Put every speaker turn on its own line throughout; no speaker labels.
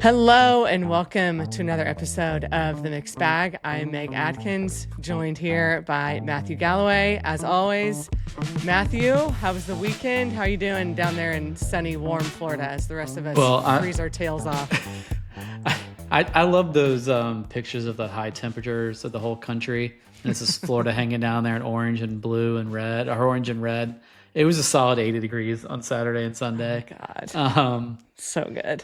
Hello and welcome to another episode of The Mixed Bag. I'm Meg Adkins, joined here by Matthew Galloway, as always. Matthew, how was the weekend? How are you doing down there in sunny, warm Florida as the rest of us freeze our tails off?
I love those pictures of the high temperatures of the whole country. And this is Florida hanging down there in orange and blue and red, or orange and red. It was a solid 80 degrees on Saturday and Sunday.
Oh God, so good.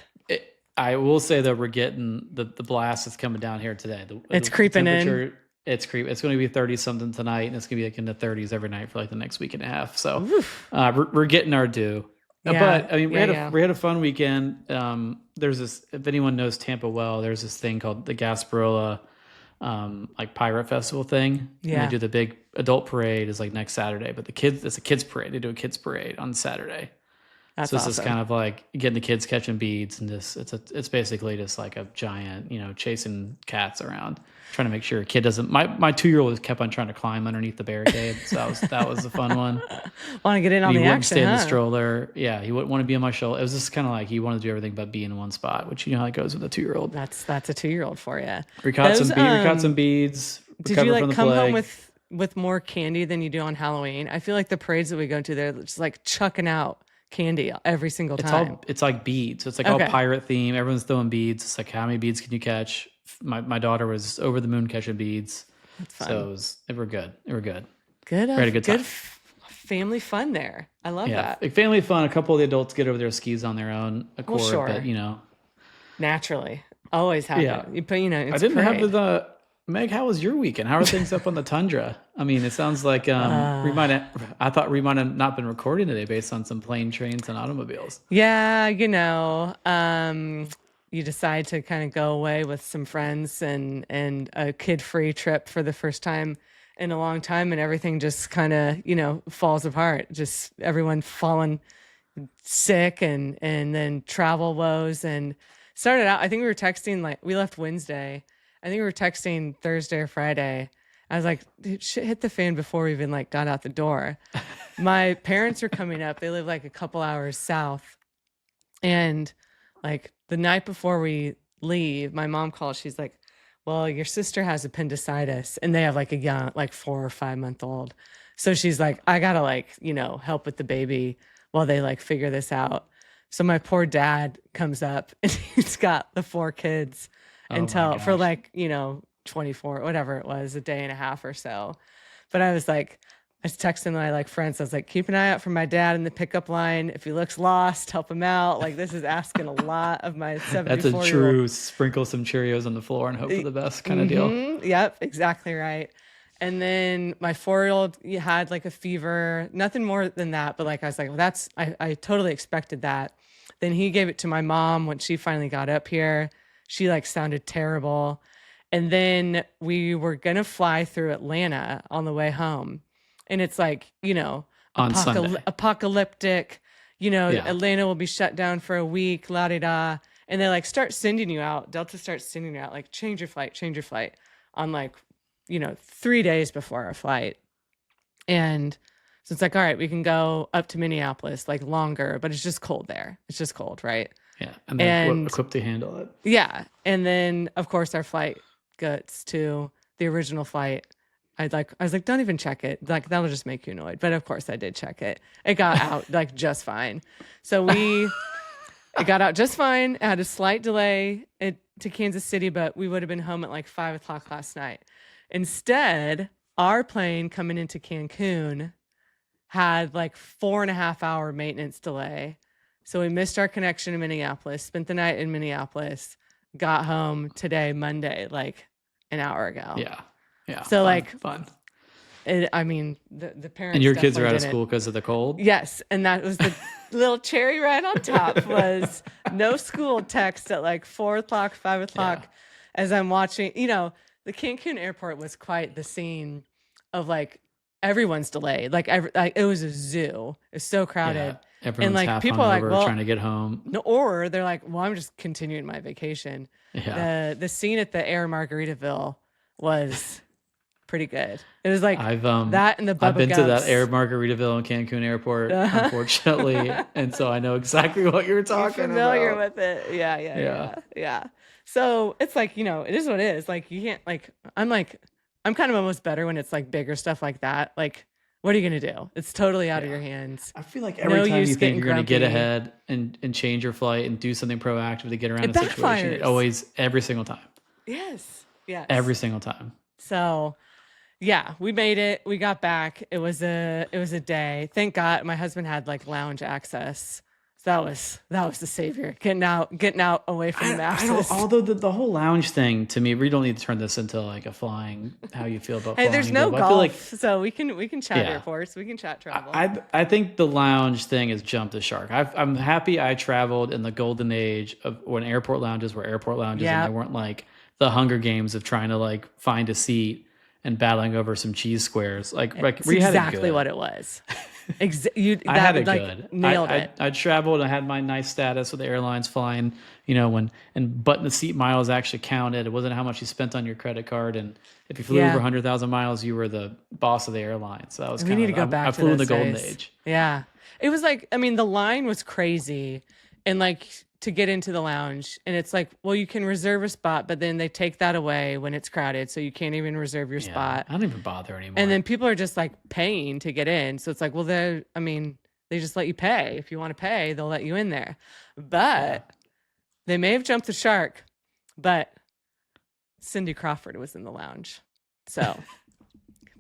I will say that we're getting the blast that's coming down here today.
It's creeping in.
It's creeping. It's going to be 30 something tonight, and it's going to be like in the 30s every night for like the next week and a half. So we're getting our due. Yeah, but I mean, we had a fun weekend. There's this. If anyone knows Tampa well, there's this thing called the Gasparilla, like pirate festival thing. Yeah, and they do the big adult parade is like next Saturday, but it's a kids parade. They do a kids parade on Saturday. That's so it's awesome. Just kind of like getting the kids catching beads, and it's basically just like a giant, chasing cats around, trying to make sure a kid doesn't. My 2-year-old kept on trying to climb underneath the barricade, so that was a fun one.
Want to get in on the action? He wouldn't stay in
the stroller. Yeah, he wouldn't want to be on my shoulder. It was just kind of like he wanted to do everything but be in one spot, which you know how it goes with a 2-year-old.
That's a 2-year-old for you.
We caught some beads.
Did you like come home with more candy than you do on Halloween? I feel like the parades that we go to, they're just like chucking out candy every single time.
It's like beads. So it's like all pirate theme. Everyone's throwing beads. It's like, how many beads can you catch? My daughter was over the moon catching beads. That's fun. So they were good. Good.
We had a good time. Family fun there. I love that.
Like family fun. A couple of the adults get over their skis on their own accord,
sure.
But
naturally, always happen.
Yeah.
But it's
I didn't have the. Meg, how was your weekend? How are things up on the tundra? I mean, it sounds like I thought we might have not been recording today based on some plane, trains, and automobiles.
Yeah, you decide to kind of go away with some friends and a kid-free trip for the first time in a long time, and everything just kind of, falls apart. Just everyone falling sick and then travel woes. And started out, I think we were texting, we left Wednesday. I think we were texting Thursday or Friday. I was like, dude, shit hit the fan before we even got out the door. My parents are coming up. They live a couple hours south. And the night before we leave, my mom calls. She's like, well, your sister has appendicitis. And they have a young, 4 or 5 month old. So she's like, I got to help with the baby while they figure this out. So my poor dad comes up and he's got the 4 kids. Until for 24, whatever it was, a day and a half or so. But I was texting my friends. I was like, keep an eye out for my dad in the pickup line. If he looks lost, help him out. This is asking a lot of my 74-year-old.
That's a true sprinkle some Cheerios on the floor and hope for the best kind of deal.
Yep, exactly right. And then my 4-year-old had a fever, nothing more than that. But I was like, well, I totally expected that. Then he gave it to my mom when she finally got up here. She sounded terrible. And then we were going to fly through Atlanta on the way home. And it's
on Sunday.
Apocalyptic, Atlanta will be shut down for a week, la-di-da. And they start sending you out. Delta starts sending you out, change your flight on 3 days before our flight. And so it's all right, we can go up to Minneapolis, longer, but it's just cold there. It's just cold, right?
Yeah, and they're equipped to handle it.
Yeah, and then of course our flight gets to the original flight. I was like, don't even check it. That'll just make you annoyed. But of course I did check it. It got out just fine. So it got out just fine. It had a slight delay to Kansas City, but we would have been home at 5:00 last night. Instead, our plane coming into Cancun had 4.5 hour maintenance delay. So we missed our connection in Minneapolis, spent the night in Minneapolis, got home today, Monday, an hour ago.
Yeah. Yeah.
So
fun.
The parents.
And your kids are out of school because of the cold?
Yes. And that was the little cherry right on top was no school text at 4:00, 5:00 as I'm watching, the Cancun airport was quite the scene of everyone's delayed. It was a zoo. It was so crowded.
Yeah. Everyone's half people are trying to get home.
No, or they're well, I'm just continuing my vacation. Yeah. The scene at the Air Margaritaville was pretty good. It was like
I've
that and the Bubba
I've been
Gumps.
to that Air Margaritaville and Cancun Airport, unfortunately, and so I know exactly what you're talking
You're familiar
about.
with it. Yeah. So it's like, it is what it is. Like you can't I'm kind of almost better when it's like bigger stuff like that. Like, what are you gonna do? It's totally out of your hands.
I feel like every time you think you're going to get ahead and change your flight and do something proactive to get around a situation, it always, every single time.
Yes.
Every single time.
So, yeah, we made it. We got back. It was a day. Thank God my husband had like lounge access. So that was the savior. Getting out away from the masses.
Although the whole lounge thing, to me, we don't need to turn this into like a flying, how you feel about flying.
Hey, there's no golf, I feel like, so we can chat airports. We can chat travel.
I think the lounge thing has jumped the shark. I'm happy I traveled in the golden age of when airport lounges were airport lounges and they weren't like the Hunger Games of trying to like find a seat and battling over some cheese squares. Like we had
exactly what it was.
I had it good.
Nailed it.
I traveled. I had my nice status with the airlines flying. But the seat miles actually counted. It wasn't how much you spent on your credit card. And if you flew over 100,000 miles, you were the boss of the airline. So that was. We need to go back. I flew in the golden age.
Yeah, it was like, I mean, the line was crazy, and like to get into the lounge, and it's like, well, you can reserve a spot, but then they take that away when it's crowded, so you can't even reserve your spot.
I don't even bother anymore.
And then people are just like paying to get in, so it's like, well, they just let you pay. If you want to pay, they'll let you in there. But they may have jumped the shark, but Cindy Crawford was in the lounge, so.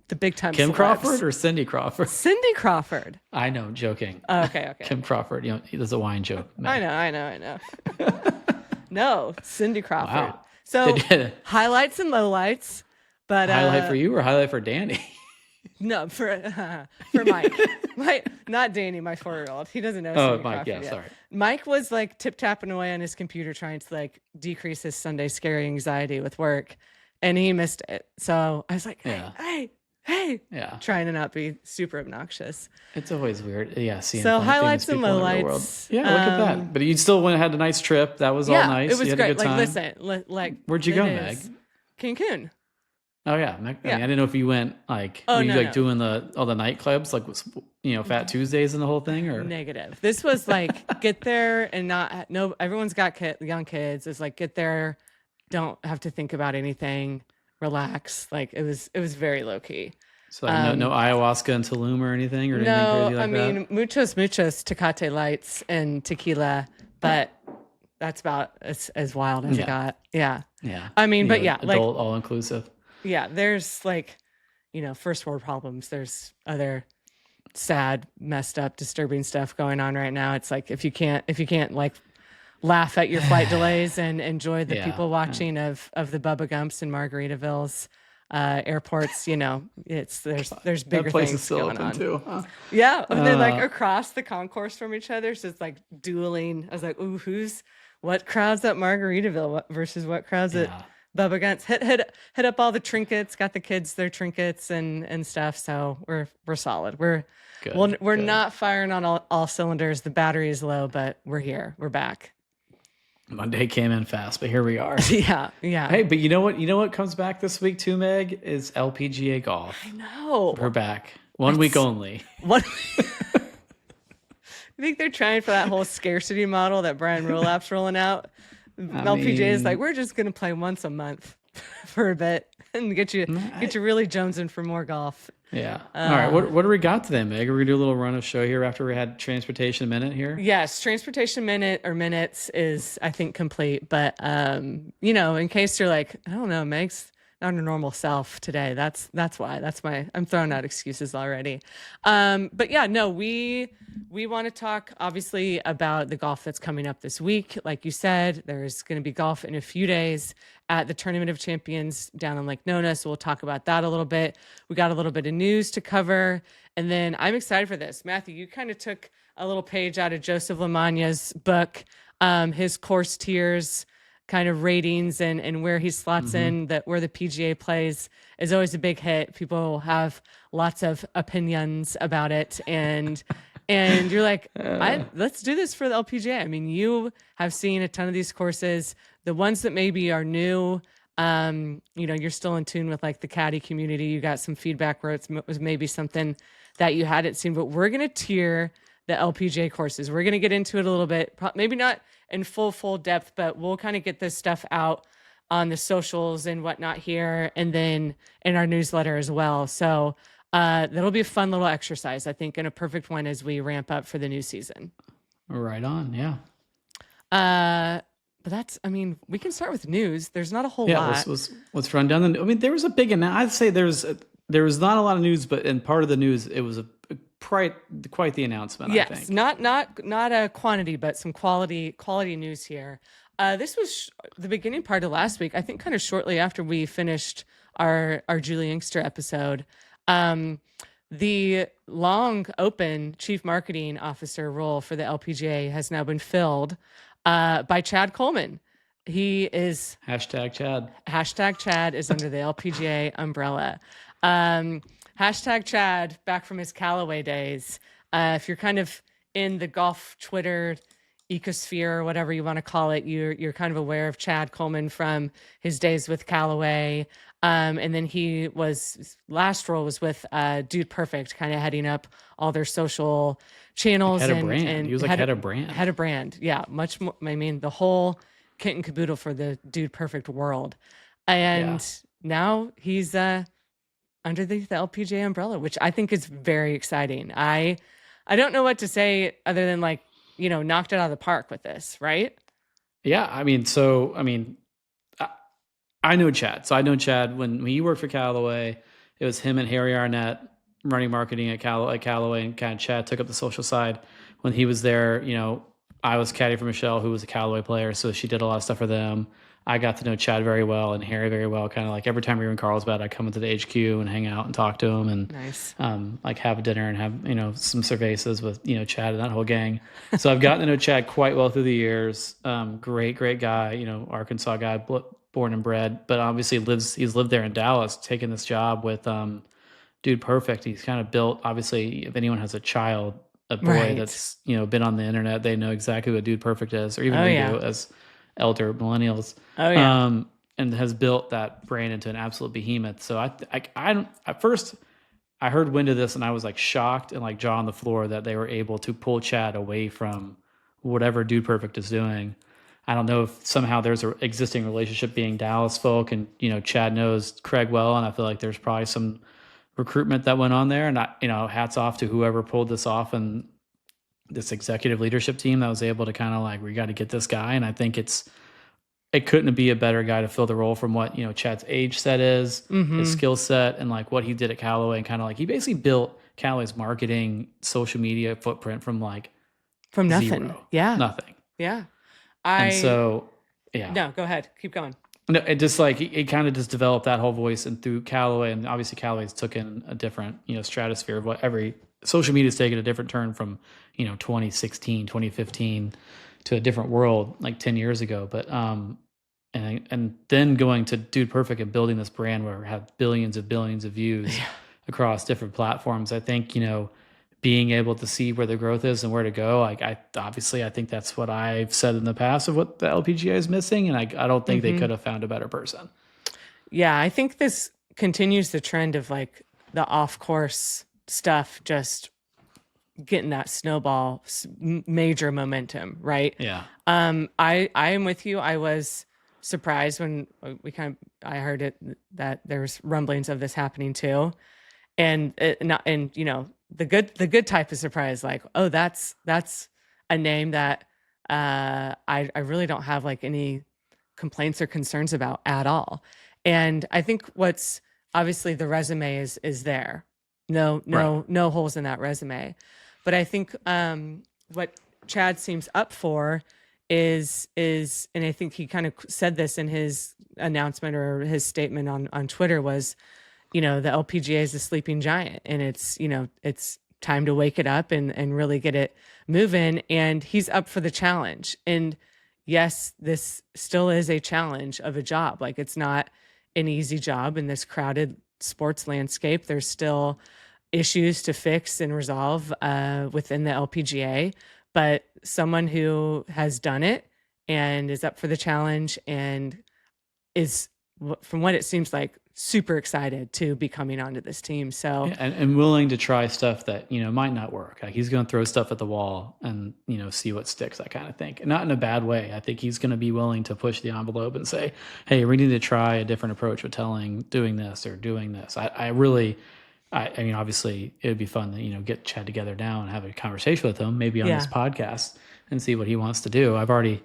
The big time
Kim
celebs.
Crawford or Cindy Crawford?
Cindy Crawford.
I know, joking.
Oh, okay.
Kim Crawford, there's a wine joke.
I know. No, Cindy Crawford.
Wow.
So highlights and lowlights, but
highlight for you or highlight for Danny?
No, for Mike. Not Danny, my 4-year-old. He doesn't know.
Oh, Mike. Yeah,
yet.
sorry.
Mike was like tip tapping away on his computer trying to like decrease his Sunday scary anxiety with work, and he missed it. So I was like, hey. Trying to not be super obnoxious.
It's always weird. Yeah, seeing
so highlights and lowlights.
Yeah, look at that. But you still had a nice trip. That was all nice.
It was great.
Where'd you go, Meg?
Cancun.
Oh yeah, I mean, I didn't know if you went doing all the nightclubs, like Fat Tuesdays and the whole thing, or
negative. This was like get there and everyone's got young kids. It's like get there, don't have to think about anything. Relax. Like it was very low key.
So no ayahuasca and Tulum or anything or anything crazy like that?
No, I mean muchos Tecate lights and tequila, but that's about as wild as it got. Yeah. I mean, but
adult,
like
all inclusive.
Yeah, there's like, first world problems. There's other sad, messed up, disturbing stuff going on right now. It's like if you can't like laugh at your flight delays and enjoy the people watching of the Bubba Gumps and Margaritavilles airports, there's bigger things going on
too, huh?
Yeah, and they're like across the concourse from each other, so it's like dueling. I was like, ooh, what crowd's at Margaritaville versus what crowd's at Bubba Gumps? Hit up all the trinkets, got the kids their trinkets and stuff. So we're solid. We're not firing on all cylinders. The battery is low, but we're here. We're back.
Monday came in fast, but here we are.
Yeah.
Hey, but you know what comes back this week too, Meg, is LPGA golf.
I know.
We're back. 1 week only.
I think they're trying for that whole scarcity model that Brian Rulap's rolling out. LPGA is like, we're just going to play once a month for a bit and get you really jonesing for more golf.
Yeah. All right. What do we got today, Meg? Are we going to do a little run of show here after we had Transportation Minute here? Yes.
Transportation Minute or Minutes is, I think, complete. But, in case you're like, I don't know, Meg's not her normal self today. That's why. I'm throwing out excuses already. But yeah, no, we want to talk obviously about the golf that's coming up this week. Like you said, there's going to be golf in a few days at the Tournament of Champions down in Lake Nona. So we'll talk about that a little bit. We got a little bit of news to cover. And then I'm excited for this. Matthew, you kind of took a little page out of Joseph LaMagna's book, his course tiers, kind of ratings and where he slots in, where the PGA plays is always a big hit. People have lots of opinions about it. And you're like, let's do this for the LPGA. I mean, you have seen a ton of these courses. The ones that maybe are new, You're still in tune with like the caddy community. You got some feedback where it was maybe something that you hadn't seen, but we're going to tier the LPGA courses. We're going to get into it a little bit, maybe not in full depth, but we'll kind of get this stuff out on the socials and whatnot here, and then in our newsletter as well. So that'll be a fun little exercise, I think, and a perfect one as we ramp up for the new season.
Right on. Yeah.
But we can start with news. There's not a whole lot.
Let's run down there was a big I'd say there was not a lot of news, but in part of the news, it was quite the announcement.
Yes,
I think.
not a quantity, but some quality news here. This was the beginning part of last week. I think kind of shortly after we finished our Julie Inkster episode. The long open chief marketing officer role for the LPGA has now been filled by Chad Coleman. He is
#Chad.
#Chad is under the LPGA umbrella. #Chad, back from his Callaway days. If you're kind of in the golf Twitter ecosphere or whatever you want to call it, you're kind of aware of Chad Coleman from his days with Callaway. And then last role was with Dude Perfect, kind of heading up all their social channels.
Head of brand. He was head of brand.
Head of brand. Yeah. Much more. I mean, the whole kit and caboodle for the Dude Perfect world. And now he's under the LPGA umbrella, which I think is very exciting. I don't know what to say other than knocked it out of the park with this, right?
Yeah. I know Chad. So I know Chad when he worked for Callaway. It was him and Harry Arnett running marketing at Callaway, and kind of Chad took up the social side. When he was there, I was caddy for Michelle, who was a Callaway player, so she did a lot of stuff for them. I got to know Chad very well and Harry very well. Kind of like every time we were in Carlsbad, I'd come into the HQ and hang out and talk to him, and
nice.
Have a dinner and have some cervezas with Chad and that whole gang. So I've gotten to know Chad quite well through the years. Great guy, Arkansas guy, born and bred, but obviously he's lived there in Dallas, taking this job with Dude Perfect. He's kind of built, obviously, if anyone has a boy that's been on the internet, they know exactly what Dude Perfect is, or even do as elder millennials. And has built that brand into an absolute behemoth. So at first I heard wind of this and I was like shocked and like jaw on the floor that they were able to pull Chad away from whatever Dude Perfect is doing. I don't know if somehow there's an existing relationship being Dallas folk, and Chad knows Craig well, and I feel like there's probably some recruitment that went on there. And hats off to whoever pulled this off and this executive leadership team that was able to kind of we got to get this guy. And I think it couldn't be a better guy to fill the role from what Chad's age set is, his skill set, and what he did at Callaway, and kind of he basically built Callaway's marketing social media footprint from
nothing.
Zero.
Yeah,
nothing.
Yeah.
No,
go ahead. Keep going.
No, it just it kind of just developed that whole voice, and through Callaway, and obviously Callaway's took in a different, stratosphere of what every social media's taken a different turn from, 2016, 2015 to a different world 10 years ago. But, and then going to Dude Perfect and building this brand where we have billions of views across different platforms. I think, being able to see where the growth is and where to go. I think that's what I've said in the past of what the LPGA is missing. And I don't think they could have found a better person.
Yeah. I think this continues the trend of the off course stuff, just getting that snowball major momentum. Right.
Yeah.
I am with you. I was surprised when I heard it, that there was rumblings of this happening too. And the good type of surprise, that's a name that I really don't have any complaints or concerns about at all. And I think what's obviously the resume is there. No holes in that resume. But I think what Chad seems up for is, and I think he kind of said this in his announcement or his statement on Twitter, was, the LPGA is a sleeping giant, and it's time to wake it up and really get it moving. And he's up for the challenge. And yes, this still is a challenge of a job. It's not an easy job in this crowded sports landscape. There's still issues to fix and resolve within the LPGA, but someone who has done it and is up for the challenge and is from what it seems like, super excited to be coming onto this team. So
and willing to try stuff that, might not work. Like he's going to throw stuff at the wall and, see what sticks, I kind of think. And not in a bad way. I think he's going to be willing to push the envelope and say, hey, we need to try a different approach with doing this or doing this. I mean, obviously it would be fun to, get Chad together now and have a conversation with him, maybe on this podcast, and see what he wants to do. I've already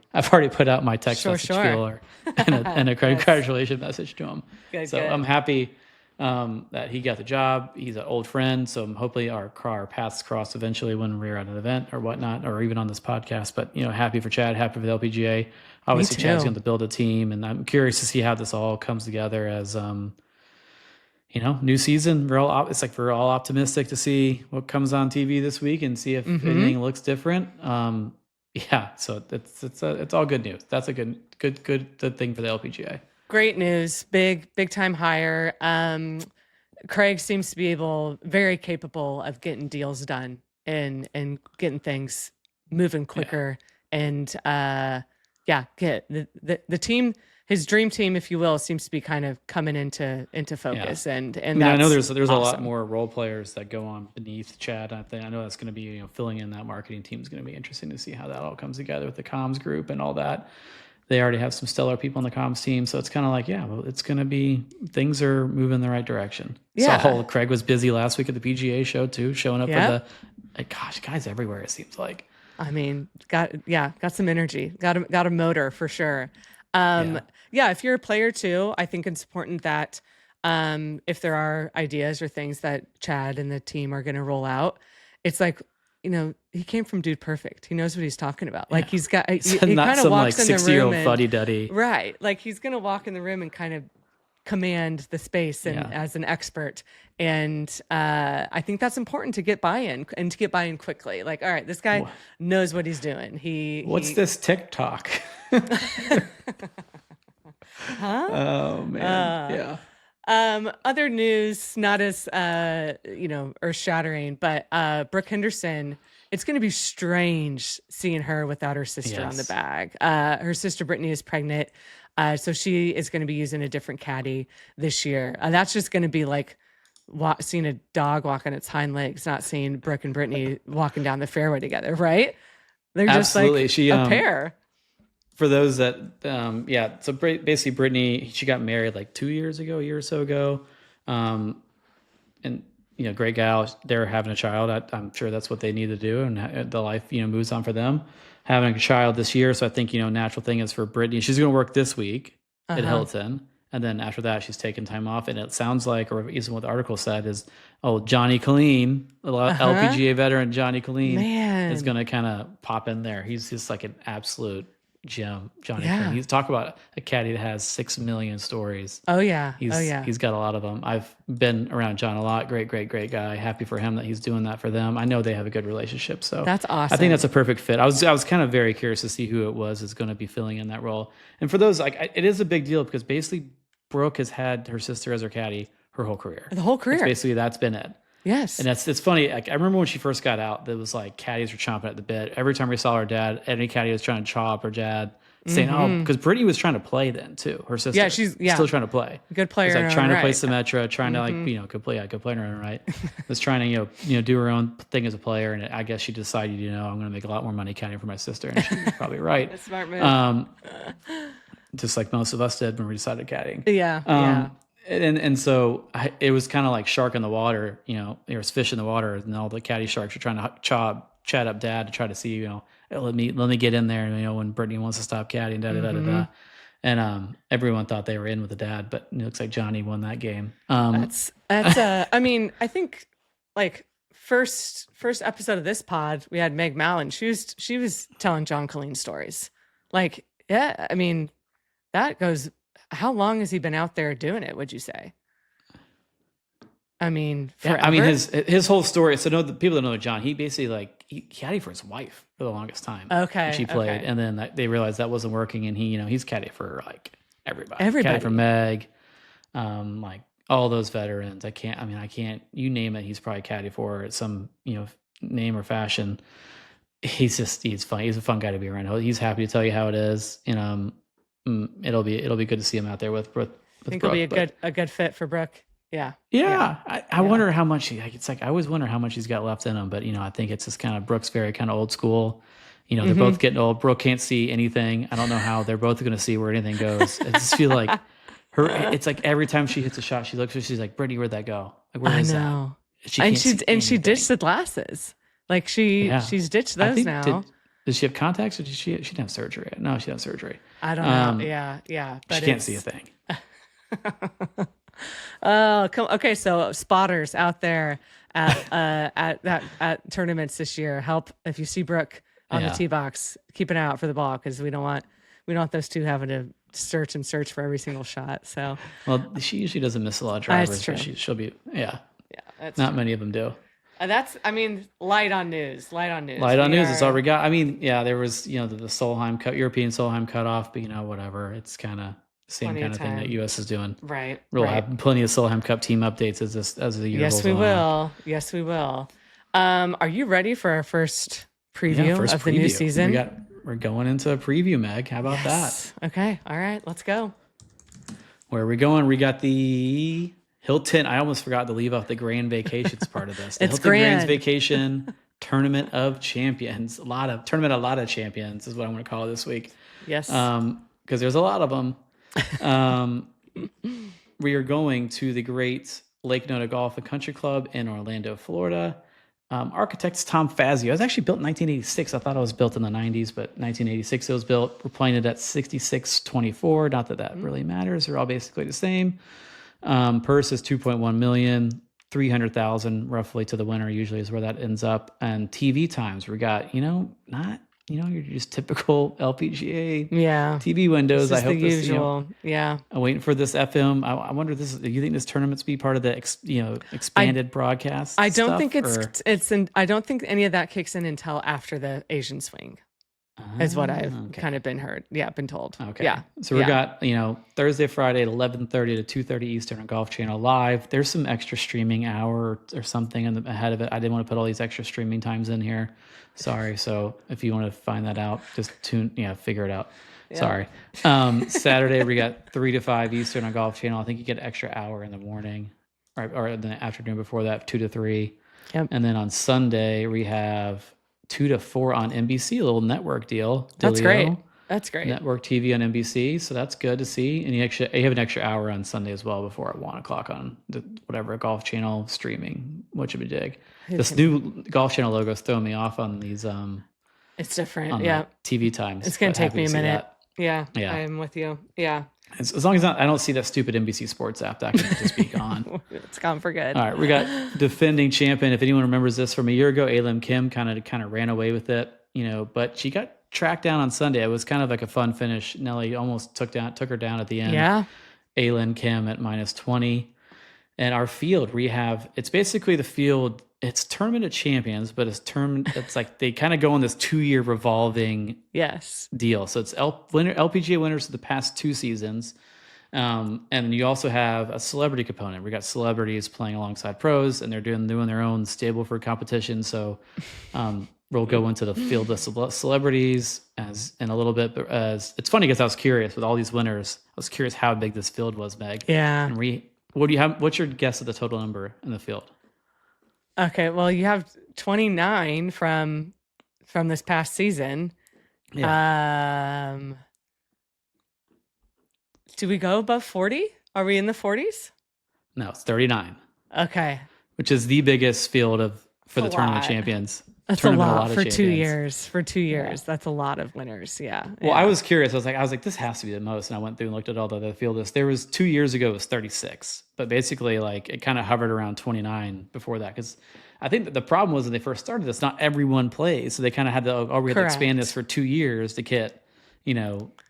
put out my text message feeler and a congratulations message to him. Good. I'm happy that he got the job. He's an old friend, so hopefully our paths cross eventually when we're at an event or whatnot, or even on this podcast. But happy for Chad, happy for the LPGA. Obviously, Chad's going to build a team, and I'm curious to see how this all comes together as new season. We're all optimistic to see what comes on TV this week and see if anything looks different. So it's all good news. That's a good thing for the LPGA.
Great news, big time hire. Craig seems to be very capable of getting deals done and getting things moving quicker. And get the team. His dream team, if you will, seems to be kind of coming into focus, and
I know there's awesome. A lot more role players that go on beneath Chad. I know that's going to be filling in that marketing team is going to be interesting to see how that all comes together with the comms group and all that. They already have some stellar people on the comms team, so it's kind of like it's going to be things are moving in the right direction. So Craig was busy last week at the PGA show too, showing up for the guys everywhere. It seems like. I
mean, got some energy, got a motor for sure. If you're a player too, I think it's important that if there are ideas or things that Chad and the team are going to roll out, it's like, he came from Dude Perfect. He knows what he's talking about. Like he's got, he kind of walks in the room
60-year-old fuddy-duddy.
Right. Like he's going to walk in the room and kind of command the space and as an expert. And I think that's important to get buy-in and to get buy-in quickly. Like, all right, this guy knows what he's doing.
What's this TikTok?
Huh?
Oh man.
Other news, not as earth-shattering, but Brooke Henderson. It's going to be strange seeing her without her sister on the bag. Her sister Brittany is pregnant, so she is going to be using a different caddy this year. That's just going to be like seeing a dog walk on its hind legs, not seeing Brooke and Brittany walking down the fairway together, right? They're just like a pair.
For those that, so basically Brittany, she got married like a year or so ago. And, great gal, they're having a child. I'm sure that's what they need to do. And the life, moves on for them. Having a child this year. So I think, natural thing is for Brittany, she's going to work this week at Hilton. And then after that, she's taking time off. And it sounds like, or even what the article said is, Johnny Colleen, LPGA veteran Johnny Colleen is going to kind of pop in there. He's just like an absolute gem, Johnny Colleen. He's talk about a caddy that has 6 million stories. He's got a lot of them. I've been around John a lot. Great guy. Happy for him that he's doing that for them. I know they have a good relationship, so
that's awesome.
I think that's a perfect fit. I was kind of very curious to see who it was is going to be filling in that role. And for those, it is a big deal because basically Brooke has had her sister as her caddy her whole career. Basically, that's been it.
Yes.
And it's funny. Like, I remember when she first got out, there was like caddies were chomping at the bit. Every time we saw her dad, any caddy was trying to chop her dad, saying, because Brittany was trying to play then too. Her sister.
She's
still trying to play.
Good player.
She's like trying to play Symmetra, trying to could play in her own right. Was trying to, do her own thing as a player. And I guess she decided, I'm going to make a lot more money caddying for my sister. And she was probably right.
That's a smart move.
Just like most of us did when we decided caddying.
Yeah.
And so it was kind of like shark in the water, there was fish in the water, and all the caddy sharks are trying to chat up dad to try to see, let me get in there, when Brittany wants to stop caddying, da. And everyone thought they were in with the dad, but it looks like Johnny won that game.
That's I mean, I think like first episode of this pod, we had Meg Mallon. She was telling John Colleen stories. Like, I mean, that goes. How long has he been out there doing it, would you say? I mean, forever?
I mean, his whole story. So the people that know John, he basically he caddied for his wife for the longest time.
Okay.
And she played. And then they realized that wasn't working. And he's caddied for like everybody.
Everybody.
Caddied for Meg, like all those veterans. I can't, you name it. He's probably caddied for some, name or fashion. He's fun. He's a fun guy to be around. He's happy to tell you how it is. It'll be good to see him out there with
think it'll be a good fit for Brooke. Yeah.
I wonder how much I always wonder how much he's got left in him, but I think it's just kind of Brooke's very kind of old school. They're both getting old. Brooke can't see anything. I don't know how they're both going to see where anything goes. I just feel like it's like every time she hits a shot, she looks, she's like, Brittany, where'd that go? Like, where is that?
She ditched the glasses. Like she's ditched those now.
Does she have contacts or she didn't have surgery? No, she didn't have surgery.
I don't know. Yeah.
But she can't see a thing.
Oh, okay. So spotters out there at tournaments this year, help if you see Brooke on the tee box, keep an eye out for the ball because we don't want those two having to search for every single shot. So
she usually doesn't miss a lot of drivers.
That's true.
But she'll be
That's
not
true.
Many of them do.
Light on news.
Is all we got. There was the Solheim Cup, European Solheim cutoff, but whatever. It's kind of same kind of thing that U.S. is doing.
Right.
We'll have plenty of Solheim Cup team updates as the year goes on.
Yes, we will. Are you ready for our first preview of the new season?
We're going into a preview, Meg. How about that?
Okay. All right. Let's go.
Where are we going? We got the Hilton. I almost forgot to leave off the Grand Vacations part of this. The
It's
Hilton
grand.
Grand Vacation Tournament of Champions. A lot of champions is what I'm going to call it this week.
Yes.
Because there's a lot of them. We are going to the great Lake Nona Golf and Country Club in Orlando, Florida. Architect is Tom Fazio. It was actually built in 1986. I thought it was built in the 90s, but 1986 it was built. We're playing it at 6624. Not that really matters. They're all basically the same. Purse is 2.1 million, 300,000 roughly to the winner usually is where that ends up. And TV times we got, not your just typical LPGA TV windows. I hope
the usual. I'm
waiting for this FM. I wonder do you think this tournament's be part of the expanded broadcast?
I don't think I don't think any of that kicks in until after the Asian swing. Is what I've kind of been told.
Okay. Yeah. So we got, Thursday, Friday at 11:30 to 2:30 Eastern on Golf Channel Live. There's some extra streaming hour or something ahead of it. I didn't want to put all these extra streaming times in here. Sorry. So if you want to find that out, just figure it out. Yeah. Sorry. Saturday, we got 3 to 5 Eastern on Golf Channel. I think you get an extra hour in the morning or in the afternoon before that, 2 to 3.
Yep.
And then on Sunday, we have 2 to 4 on NBC, a little network deal.
That's great. That's great.
Network TV on NBC, so that's good to see. And you have an extra hour on Sunday as well before at 1 o'clock on whatever Golf Channel streaming, which would be dig. This new Golf Channel logo is throwing me off on these.
It's different.
On TV times.
It's going to take me a minute.
Yeah,
I'm with you. Yeah.
As long as I don't see that stupid NBC Sports app, that can just be gone.
It's gone for good.
All right, we got defending champion. If anyone remembers this from a year ago, Alim Kim kind of ran away with it, but she got tracked down on Sunday. It was kind of like a fun finish. Nelly almost took her down at the end.
Yeah.
Alim Kim at -20. And our field, it's basically the field. It's Tournament of Champions, but it's like they kind of go on this 2-year revolving deal. So it's LPGA winners of the past 2 seasons. And you also have a celebrity component. We got celebrities playing alongside pros, and they're doing their own Stableford competition. So we'll go into the field of celebrities in a little bit. But it's funny because I was curious with all these winners. I was curious how big this field was, Meg.
Yeah.
And what do you have? What's your guess of the total number in the field?
Okay, well, you have 29 from this past season. Yeah. Do we go above 40? Are we in the 40s?
No, it's 39.
Okay.
Which is the biggest field for the Tournament of Champions.
That's a lot for 2 years. For 2 years, that's a lot of winners. Yeah.
Well, I was curious. I was like, this has to be the most. And I went through and looked at all the other field lists. There was 2 years ago, it was 36. But basically, it kind of hovered around 29 before that. Because I think that the problem was when they first started this, not everyone plays. So they kind of had to, we have to expand this for 2 years to get,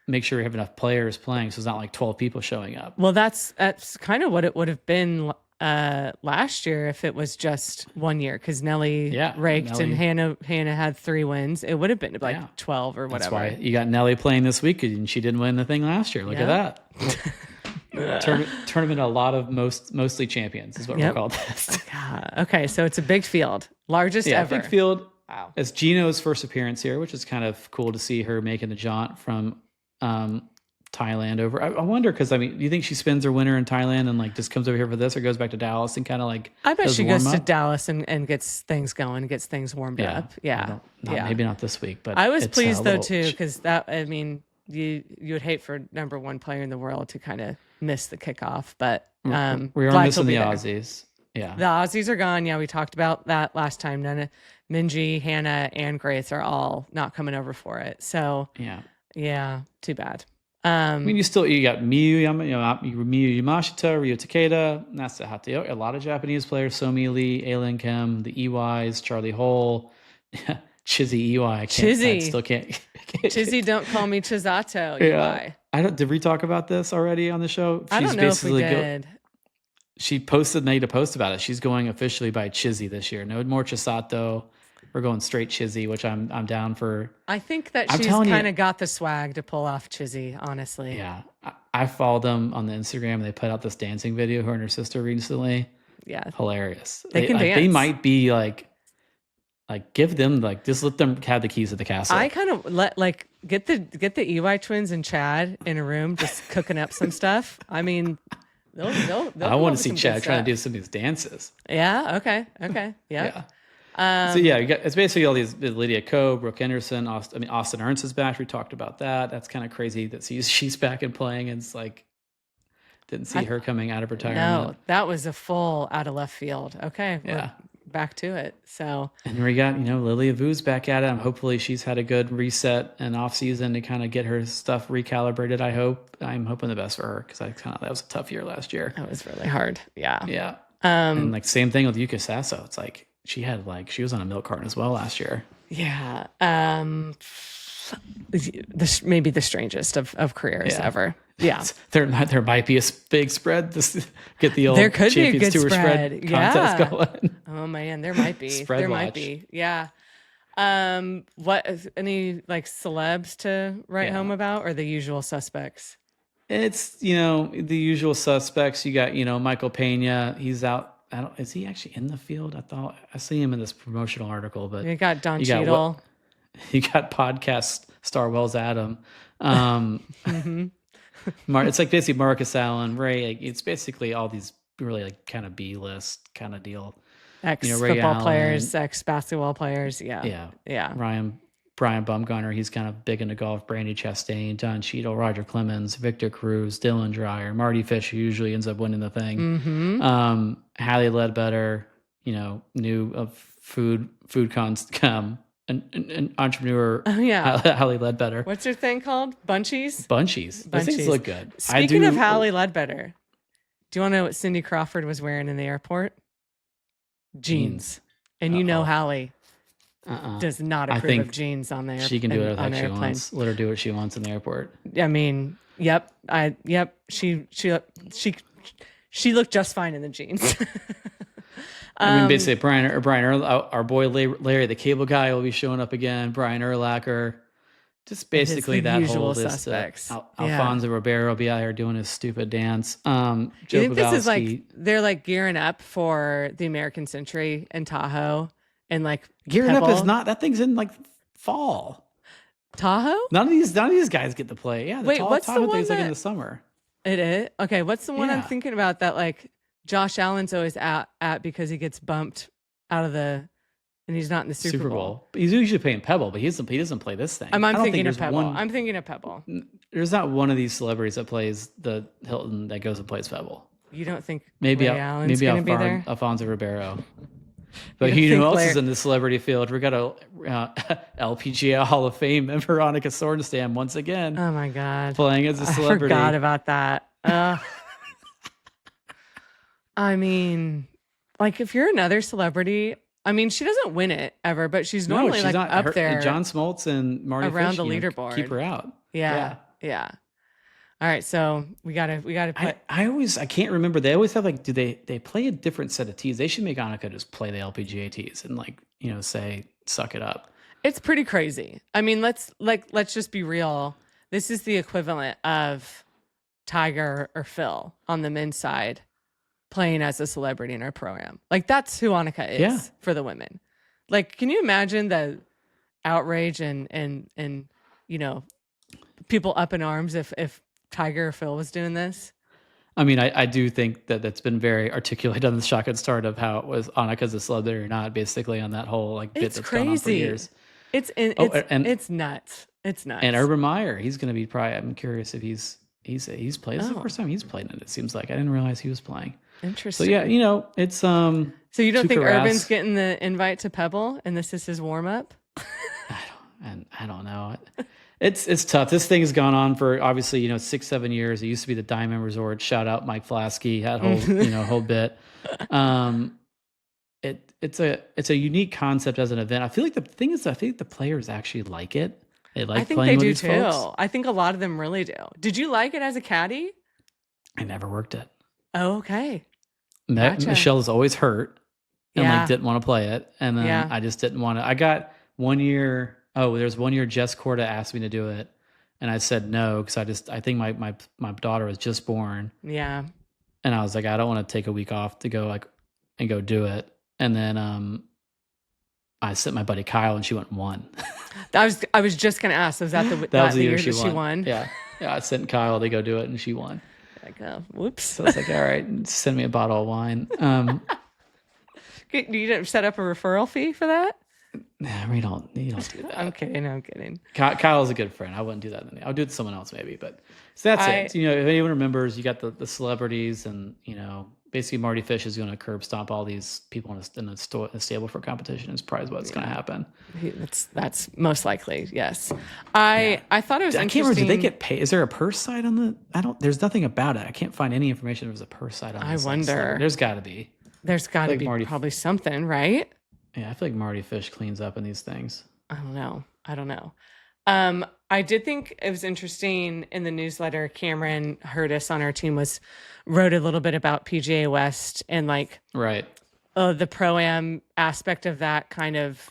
make sure we have enough players playing. So it's not like 12 people showing up.
Well, that's kind of what it would have been last year if it was just 1 year, because Nelly raked and Hannah had 3 wins. It would have been 12 or whatever.
That's why you got Nelly playing this week, and she didn't win the thing last year. Look at that. Tournament a lot of mostly champions is what we're called this.
Okay, so it's a big field, largest ever.
Big field.
Wow.
It's Gino's first appearance here, which is kind of cool to see her making the jaunt from Thailand over. I wonder, because I mean, do you think she spends her winter in Thailand and like just comes over here for this, or goes back to Dallas and kind of like?
I bet she goes to Dallas and gets things going, gets things warmed up. Yeah,
maybe not this week, but
I was pleased though too, because that, I mean, you would hate for number one player in the world to kind of miss the kickoff, but
we are missing the Aussies. Yeah,
the Aussies are gone. Yeah, we talked about that last time. Minji, Hannah, and Grace are all not coming over for it. So yeah, too bad.
I mean, you got Miyu Yamashita, Ryo Takeda, Nasa Hateo, a lot of Japanese players, Somi Lee, Ailin Kim, the EYs, Charlie Hole, Chizzy EY. Still can't.
Chizzy, don't call me Chizato EY.
Did we talk about this already on the show?
I don't know if we did.
She made a post about it. She's going officially by Chizzy this year. No more Chisato. We're going straight Chizzy, which I'm down for.
I think that she's kind of got the swag to pull off Chizzy, honestly.
Yeah. I followed them on the Instagram. They put out this dancing video, her and her sister recently.
Yeah.
Hilarious.
They can dance.
They might be like give them, just let them have the keys to the castle.
I kind of get the EY twins and Chad in a room just cooking up some stuff. I mean, they'll
I want to see Chad trying to do some of these dances.
Yeah. Okay. Yeah.
So it's basically all these: Lydia Ko, Brooke Henderson, Austin Ernst is back. We talked about that. That's kind of crazy that she's back and playing, and it's like didn't see her coming out of retirement.
No, that was a full out of left field. Okay, we're back to it. So
and we got Lilia Vu's back at it. Hopefully she's had a good reset and off season to kind of get her stuff recalibrated. I'm hoping the best for her, because that was a tough year last year.
That was really hard. Yeah.
And same thing with Yuka Sasso. It's like she was on a milk carton as well last year.
Yeah. This may be the strangest of careers ever. Yeah.
There might be a big spread. Get the old
there could
Champions
be a good
Tour
spread
contest going.
Oh man, there might be.
Spread watch.
Might be. Yeah. What any celebs to write home about, or the usual suspects?
It's the usual suspects. You got Michael Pena. He's out. Is he actually in the field? I see him in this promotional article, but
you got Don Cheadle.
You got podcast star Wells Adam. It's like basically Marcus Allen, Ray. It's basically all these really kind of B-list kind of deal.
Ex-football players, ex-basketball players. Yeah.
Brian Bumgarner, he's kind of big into golf. Brandy Chastain, Don Cheadle, Roger Clemens, Victor Cruz, Dylan Dreyer, Marty Fish, who usually ends up winning the thing.
Mm-hmm.
Hallie Ledbetter, new of food an entrepreneur.
Oh yeah,
Hallie Ledbetter.
What's her thing called? Bunchies.
Those things look good.
Speaking of Hallie Ledbetter, do you want to know what Cindy Crawford was wearing in the airport? Jeans. And Hallie does not approve of jeans on the airplane.
She can do whatever she wants. Let her do what she wants in the airport.
I mean, yep. She looked just fine in the jeans.
Basically, Brian our boy Larry, the cable guy, will be showing up again. Brian Urlacher, just basically that whole list. Alfonso Ribeiro will be out here doing his stupid dance.
You think this is they're gearing up for the American Century in Tahoe, and
gearing
Pebble?
Up is not, that thing's in fall.
Tahoe?
None of these guys get to play. Yeah,
what's
Tahoe
the one
thing's in the summer.
It is? Okay, what's the one I'm thinking about that Josh Allen's always at because he gets bumped out of and he's not in the Super Bowl.
He's usually playing Pebble, but he doesn't play this thing.
I'm thinking of Pebble.
There's not one of these celebrities that plays the Hilton that goes and plays Pebble.
You don't think
maybe
Allen's going to be there?
Alfonso Ribeiro. But who else is in the celebrity field? We got a LPGA Hall of Fame and Veronica Sorenstam once again.
Oh my God.
Playing as a celebrity.
I forgot about that. I mean, if you're another celebrity, she doesn't win it ever, but she's normally
she's not,
up there.
John Smoltz and Marty
around
Fish,
the leaderboard.
Keep her out.
Yeah. All right, so we gotta put.
I can't remember. They always have do they play a different set of tees? They should make Annika just play the LPGA tees and say suck it up.
It's pretty crazy. Let's just be real. This is the equivalent of Tiger or Phil on the men's side playing as a celebrity in our program. That's who Annika is for the women. Can you imagine the outrage and people up in arms if Tiger or Phil was doing this?
I mean, I do think that that's been very articulated on the shotgun start of how it was Annika's a celebrity or not, basically on that whole like bit
It's
that's gone on for
crazy.
years.
It's nuts. It's nuts.
And Urban Meyer, he's going to be probably. I'm curious if he's played. This is the first time he's played in it. It seems like I didn't realize he was playing.
Interesting.
So yeah, it's
So you don't think Urban's getting the invite to Pebble, and this is his warm up?
I don't know. It's tough. This thing has gone on for obviously 6-7 years. It used to be the Diamond Resort. Shout out Mike Flasky. Had whole bit. It's a unique concept as an event. I feel like the thing is, I think the players actually like it. They like playing with these folks. I think they do too.
I think a lot of them really do. Did you like it as a caddy?
I never worked it.
Oh, okay.
Gotcha. Michelle is always hurt and didn't want to play it, and then I just didn't want to. I got 1 year. Oh, there's 1 year Jess Corda asked me to do it, and I said no because I think my daughter was just born.
Yeah.
And I was like, I don't want to take a week off to go and go do it. And then I sent my buddy Kyle, and she went and won.
I was just gonna ask. Was that was the year that she won?
Yeah. I sent Kyle to go do it, and she won.
Like, whoops.
So I was like, all right, send me a bottle of wine.
You didn't set up a referral fee for that?
Nah, you don't do that.
I'm kidding.
Kyle's a good friend. I wouldn't do that. I'll do it to someone else maybe. But so that's it. If anyone remembers, you got the celebrities, and basically Marty Fish is going to curb stomp all these people in a stable for competition. Is probably what's going to happen.
That's most likely. Yes. I thought it was interesting. I can't remember.
Did they get paid? Is there a purse side on the? There's nothing about it. I can't find any information. There was a purse side on.
I wonder.
There's got to be.
There's got to be probably something, right?
Yeah, I feel like Marty Fish cleans up in these things.
I don't know. I did think it was interesting in the newsletter. Cameron Hurtis on our team wrote a little bit about PGA West and the Pro-Am aspect of that, kind of,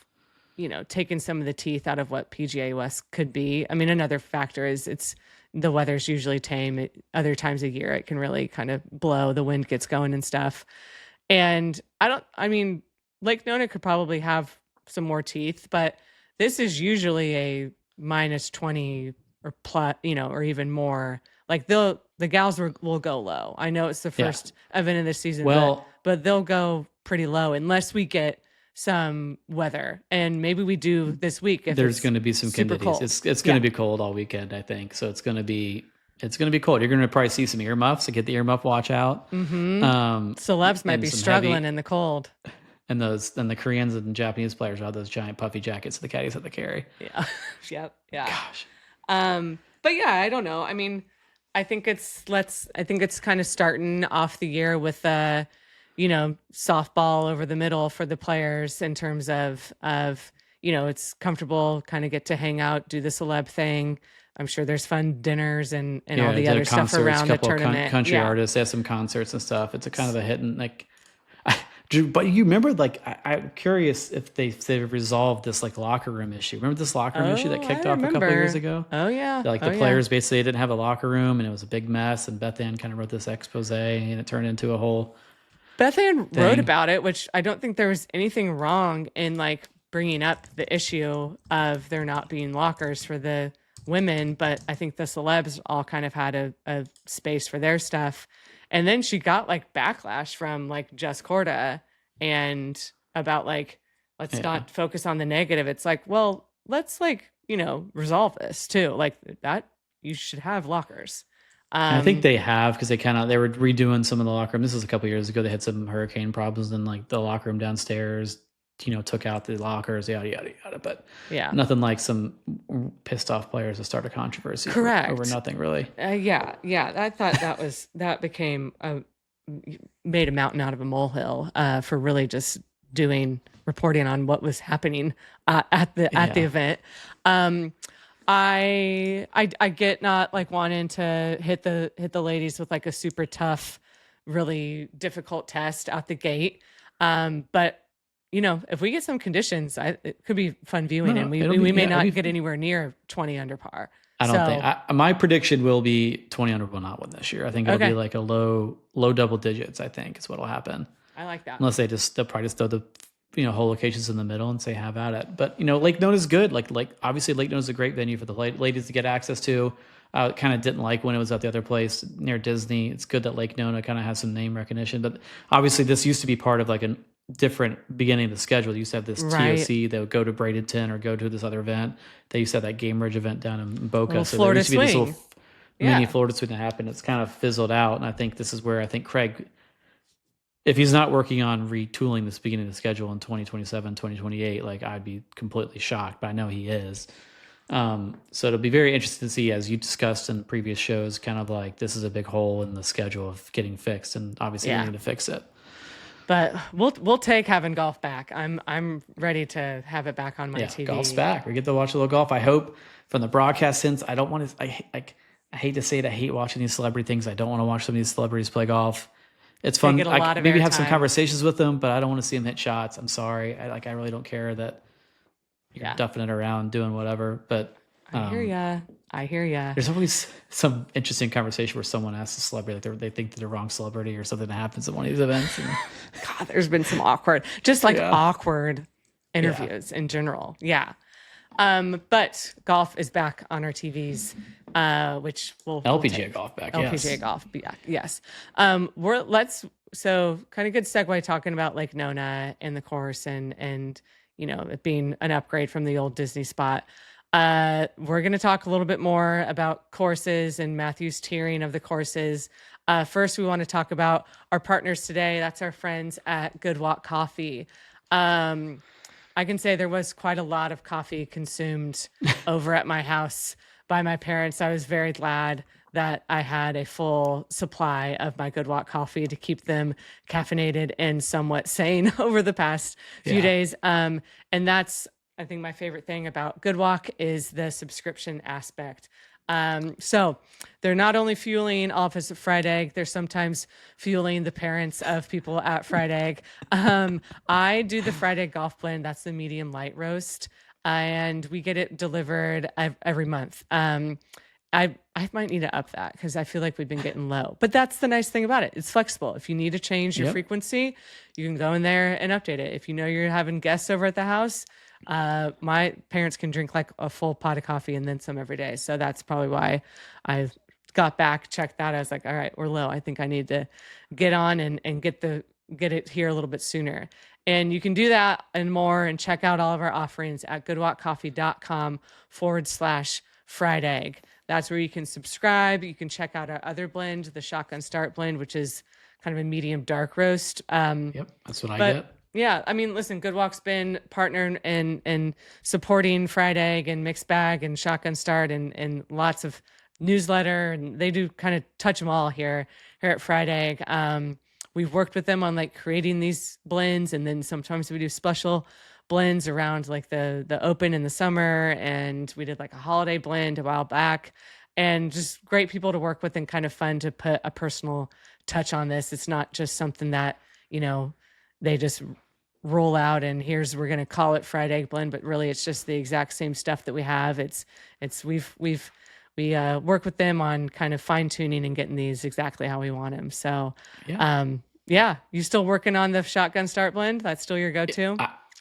taking some of the teeth out of what PGA West could be. I mean, another factor is the weather's usually tame. Other times of year, it can really kind of blow. The wind gets going and stuff. And Lake Nona could probably have some more teeth, but this is usually a -20 or plus, or even more. Like the gals will go low. I know it's the first event of this season, but they'll go pretty low unless we get some weather, and maybe we do this week. If
there's going to be some conditions, it's going to be cold all weekend, I think. So it's going to be cold. You're going to probably see some earmuffs. So get the earmuff watch out.
Mm-hmm. Celebs might be struggling in the cold.
And the Koreans and Japanese players have those giant puffy jackets that the caddies have to carry.
Yeah. Yep. Yeah.
Gosh.
But yeah, I don't know. I mean, I think it's kind of starting off the year with softball over the middle for the players in terms of it's comfortable, kind of get to hang out, do the celeb thing. I'm sure there's fun dinners and all the other stuff around the tournament.
Country artists, they have some concerts and stuff. It's a kind of a hit and but you remember, I'm curious if they've resolved this locker room issue. Remember this locker room issue that kicked off a couple of years ago?
Oh yeah.
The players basically didn't have a locker room, and it was a big mess. And Beth Ann kind of wrote this expose, and it turned into a whole.
Beth Ann wrote about it, which I don't think there was anything wrong in bringing up the issue of there not being lockers for the women, but I think the celebs all kind of had a space for their stuff. And then she got backlash from Jess Corda and about let's not focus on the negative. It's well, let's resolve this too. That you should have lockers.
I think they have, because they were redoing some of the locker room. This was a couple years ago. They had some hurricane problems, and the locker room downstairs, took out the lockers, yada yada yada. But nothing like some pissed off players to start a controversy.
Correct.
Over nothing really.
Yeah. I thought that became made a mountain out of a molehill for really just reporting on what was happening at the event. I get not wanting to hit the ladies with a super tough, really difficult test out the gate. But if we get some conditions, it could be fun viewing, and we may not get anywhere near 20 under par.
I don't think. My prediction will be 20 under will not win this year. I think it'll be a low double digits. I think is what'll happen.
I like that.
Unless they'll probably just throw the whole locations in the middle and say have at it. But Lake Nona's good. Obviously Lake Nona's a great venue for the ladies to get access to. I kind of didn't like when it was at the other place near Disney. It's good that Lake Nona kind of has some name recognition, but obviously this used to be part of like a different beginning of the schedule. They used to have this TOC. They would go to Bradenton or go to this other event. They used to have that Game Ridge event down in Boca. So there used to be this little mini Florida swing that happened. It's kind of fizzled out, and I think this is where I think Craig, if he's not working on retooling this beginning of the schedule in 2027, 2028, like I'd be completely shocked, but I know he is. So it'll be very interesting to see, as you discussed in previous shows, kind of like this is a big hole in the schedule of getting fixed, and obviously we need to fix it.
But we'll take having golf back. I'm ready to have it back on my TV.
Golf's back. We get to watch a little golf. I hope from the broadcast sense. I don't want to. I hate to say it. I hate watching these celebrity things. I don't want to watch some of these celebrities play golf. It's fun. Maybe have some conversations with them, but I don't want to see them hit shots. I'm sorry. I really don't care that you're duffing it around, doing whatever. But
I hear ya.
There's always some interesting conversation where someone asks a celebrity, like they think they're the wrong celebrity or something that happens at one of these events. And,
God, there's been some awkward interviews in general. Yeah. But golf is back on our TVs, which will
LPGA golf back.
LPGA golf back. Yes. So kind of good segue talking about Lake Nona and the course and it being an upgrade from the old Disney spot. We're going to talk a little bit more about courses and Matthew's tiering of the courses. First, we want to talk about our partners today. That's our friends at Good Walk Coffee. I can say there was quite a lot of coffee consumed over at my house by my parents. I was very glad that I had a full supply of my Good Walk coffee to keep them caffeinated and somewhat sane over the past few days. And that's, I think, my favorite thing about Good Walk is the subscription aspect. So they're not only fueling all of us at Fried Egg, they're sometimes fueling the parents of people at Fried Egg. I do the Fried Egg Golf Blend. That's the medium light roast. And we get it delivered every month. I might need to up that because I feel like we've been getting low. But that's the nice thing about it. It's flexible. If you need to change your frequency, you can go in there and update it. If you know you're having guests over at the house, my parents can drink like a full pot of coffee and then some every day. So that's probably why I got back, checked that. I was like, all right, we're low. I think I need to get on and get it here a little bit sooner. And you can do that and more and check out all of our offerings at goodwalkcoffee.com/fried egg. That's where you can subscribe. You can check out our other blend, the Shotgun Start blend, which is kind of a medium dark roast.
That's what I get.
Yeah, I mean, listen, Good Walk's been partnering and supporting Fried Egg and Mixed Bag and Shotgun Start and lots of newsletter, and they do kind of touch them all here at Fried Egg. We've worked with them on like creating these blends, and then sometimes we do special blends around like the open in the summer, and we did like a holiday blend a while back, and just great people to work with and kind of fun to put a personal touch on this. It's not just something that, they just roll out and we're going to call it Fried Egg Blend, but really it's just the exact same stuff that we have. We work with them on kind of fine tuning and getting these exactly how we want them. So, you still working on the Shotgun Start blend? That's still your go-to?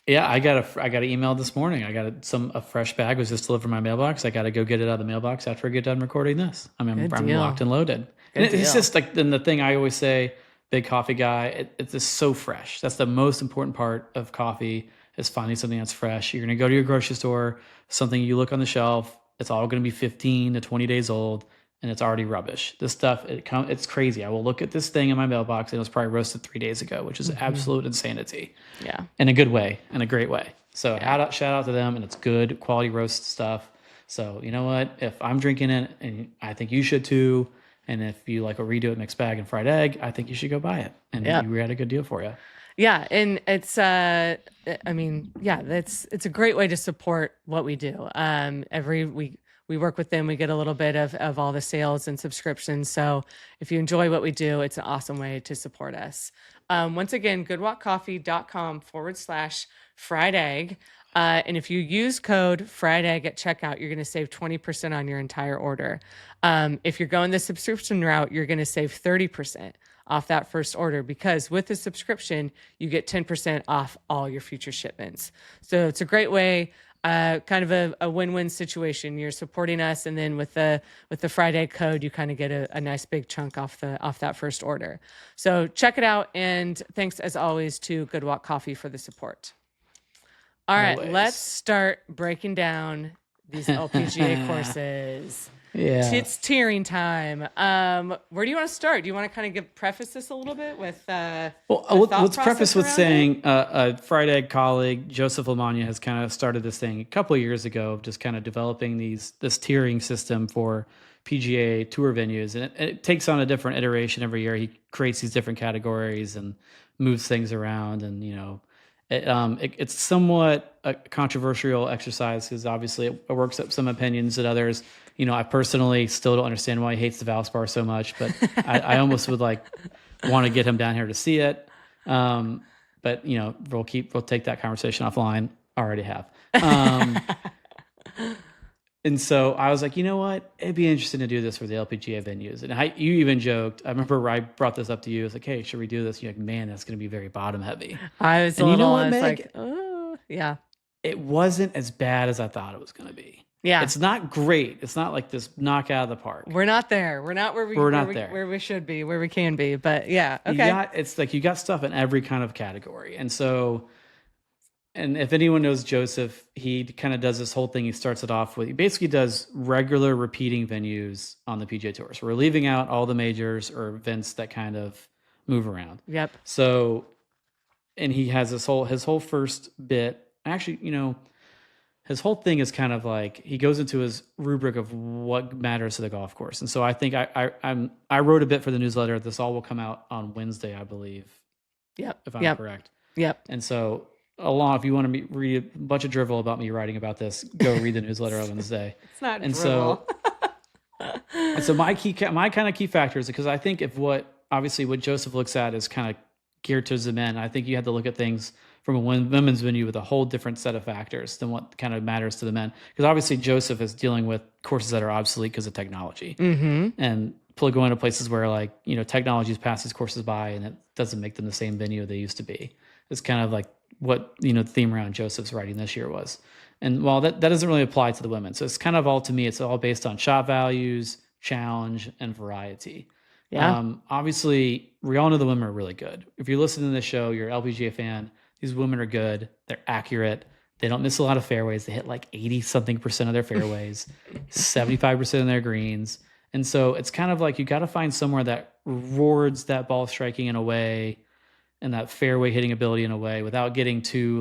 I got an email this morning. I got a fresh bag was just delivered from my mailbox. I got to go get it out of the mailbox after I get done recording this. I'm locked and loaded. And it's just like the thing I always say, big coffee guy, it's just so fresh. That's the most important part of coffee, is finding something that's fresh. You're going to go to your grocery store, something you look on the shelf, it's all going to be 15 to 20 days old, and it's already rubbish. This stuff, it's crazy. I will look at this thing in my mailbox, and it was probably roasted 3 days ago, which is absolute insanity. Yeah. In a good way, in a great way. So shout out to them, and it's good quality roast stuff. So you know what? If I'm drinking it, and I think you should too, and if you like a redo it, Mixed Bag and Fried Egg, I think you should go buy it. And we had a good deal for you.
Yeah, and it's it's a great way to support what we do. Every week we work with them, we get a little bit of all the sales and subscriptions. So if you enjoy what we do, it's an awesome way to support us. Once again, goodwalkcoffee.com/fried egg. And if you use code Fried Egg at checkout, you're going to save 20% on your entire order. If you're going the subscription route, you're going to save 30% off that first order, because with the subscription, you get 10% off all your future shipments. So it's a great way kind of a win-win situation. You're supporting us, and then with the Friday code, you kind of get a nice big chunk off that first order. So check it out, and thanks as always to Good Walk Coffee for the support. All right,
Always.
let's start breaking down these LPGA courses.
Yeah,
it's tiering time. Where do you want to start? Do you want to kind of preface this a little bit with?
Let's preface with saying a Fried Egg colleague, Joseph LaMagna, has kind of started this thing a couple of years ago of just kind of developing this tiering system for PGA Tour venues, and it takes on a different iteration every year. He creates these different categories and moves things around, and it's somewhat a controversial exercise because obviously it works up some opinions that others. I personally still don't understand why he hates the Valspar so much, but I almost would want to get him down here to see it. But we'll take that conversation offline. I already have. And so I was like, you know what? It'd be interesting to do this for the LPGA venues. And you even joked. I remember I brought this up to you. I was like, hey, should we do this? You're like, man, that's going to be very bottom heavy.
I was like, oh, yeah.
It wasn't as bad as I thought it was going to be.
Yeah.
It's not great. It's not like this knock out of the park.
We're not there. We're not where we should be, where we can be. But yeah, okay.
It's like you got stuff in every kind of category. And so, and if anyone knows Joseph, he kind of does this whole thing. He starts it off with, he basically does regular repeating venues on the PGA Tour. So we're leaving out all the majors or events that kind of move around.
Yep.
So, and he has his whole first bit. Actually, his whole thing is kind of like he goes into his rubric of what matters to the golf course. And so I think I wrote a bit for the newsletter. This all will come out on Wednesday, I believe.
Yep.
If I'm correct.
Yep.
And so if you want to read a bunch of drivel about me writing about this, go read the newsletter on Wednesday.
It's not
and
drivel.
So my kind of key factors, because I think what Joseph looks at is kind of geared towards the men. I think you have to look at things from a women's venue with a whole different set of factors than what kind of matters to the men. Because obviously Joseph is dealing with courses that are obsolete because of technology.
Mm-hmm.
And going to places where technology's passed these courses by and it doesn't make them the same venue they used to be. It's kind of like what, the theme around Joseph's writing this year was. And while that doesn't really apply to the women. So it's kind of all, to me, it's all based on shot values, challenge, and variety.
Yeah.
Obviously, we all know the women are really good. If you're listening to this show, you're an LPGA fan, these women are good. They're accurate. They don't miss a lot of fairways. They hit like 80-something% of their fairways, 75% of their greens. And so it's kind of like you got to find somewhere that rewards that ball striking in a way and that fairway hitting ability in a way without getting too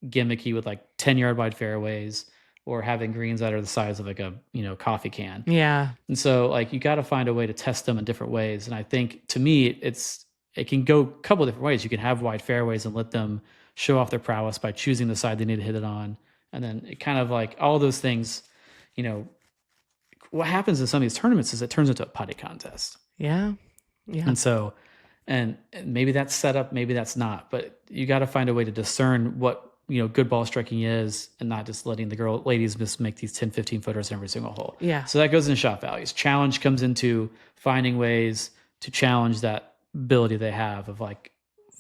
gimmicky with 10-yard wide fairways or having greens that are the size of a coffee can.
Yeah.
And so you got to find a way to test them in different ways. And I think to me, it can go a couple of different ways. You can have wide fairways and let them show off their prowess by choosing the side they need to hit it on. And then it kind of all those things, what happens in some of these tournaments is it turns into a putty contest.
Yeah. Yeah.
And so, and maybe that's set up, maybe that's not, but you got to find a way to discern what, good ball striking is and not just letting the ladies just make these 10, 15 footers in every single hole.
Yeah.
So that goes into shot values. Challenge comes into finding ways to challenge that ability they have of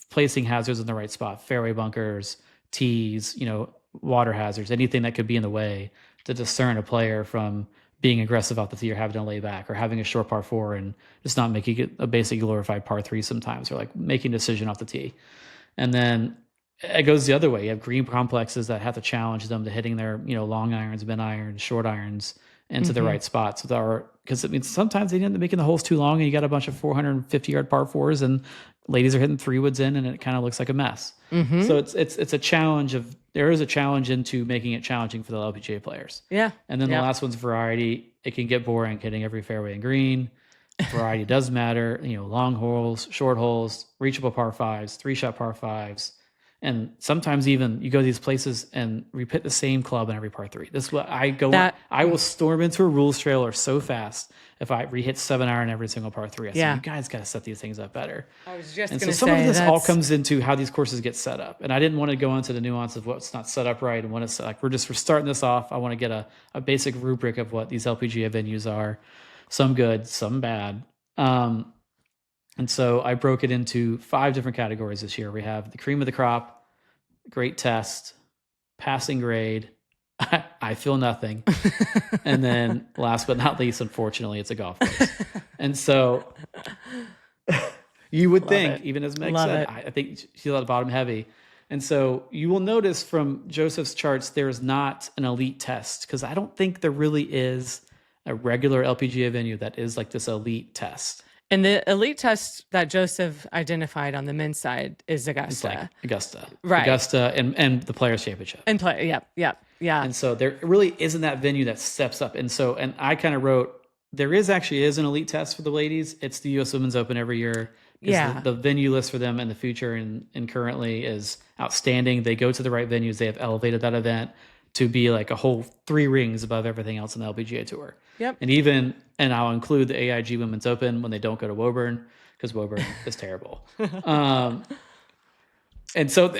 placing hazards in the right spot, fairway bunkers, tees, water hazards, anything that could be in the way to discern a player from being aggressive out the tee or having to lay back or having a short par 4 and just not making it a basic glorified par 3 sometimes, or making a decision off the tee. And then it goes the other way. You have green complexes that have to challenge them to hitting their, long irons, mid irons, short irons into the right spots. Because sometimes they end up making the holes too long and you got a bunch of 450-yard par 4s and ladies are hitting 3-woods in and it kind of looks like a mess.
Mm-hmm.
So it's a challenge there is a challenge into making it challenging for the LPGA players.
Yeah.
And then the last one's variety. It can get boring hitting every fairway and green. Variety does matter. Long holes, short holes, reachable par 5s, 3-shot par 5s. And sometimes even you go to these places and we hit the same club in every par 3. This is what I will storm into a rules trailer so fast if I re-hit 7-iron every single par 3. I say, you guys got to set these things up better.
I was just
going to say, some of this all comes into how these courses get set up. And I didn't want to go into the nuance of what's not set up right and what it's we're starting this off. I want to get a basic rubric of what these LPGA venues are. Some good, some bad. And so I broke it into 5 different categories this year. We have the cream of the crop, great test, passing grade, I feel nothing. And then last but not least, unfortunately, it's a golf course. And so you would think, even as Meg said, I think she's at the bottom heavy. And so you will notice from Joseph's charts, there's not an elite test, because I don't think there really is a regular LPGA venue that is like this elite test.
And the elite test that Joseph identified on the men's side is Augusta.
It's like Augusta.
Right.
Augusta and the Players' Championship.
And yeah.
And so there really isn't that venue that steps up. And so, and I kind of wrote, there is an elite test for the ladies. It's the U.S. Women's Open every year.
Yeah.
The venue list for them in the future and currently is outstanding. They go to the right venues. They have elevated that event to be like a whole 3 rings above everything else in the LPGA Tour.
Yep.
And I'll include the AIG Women's Open when they don't go to Woburn, because Woburn is terrible. And so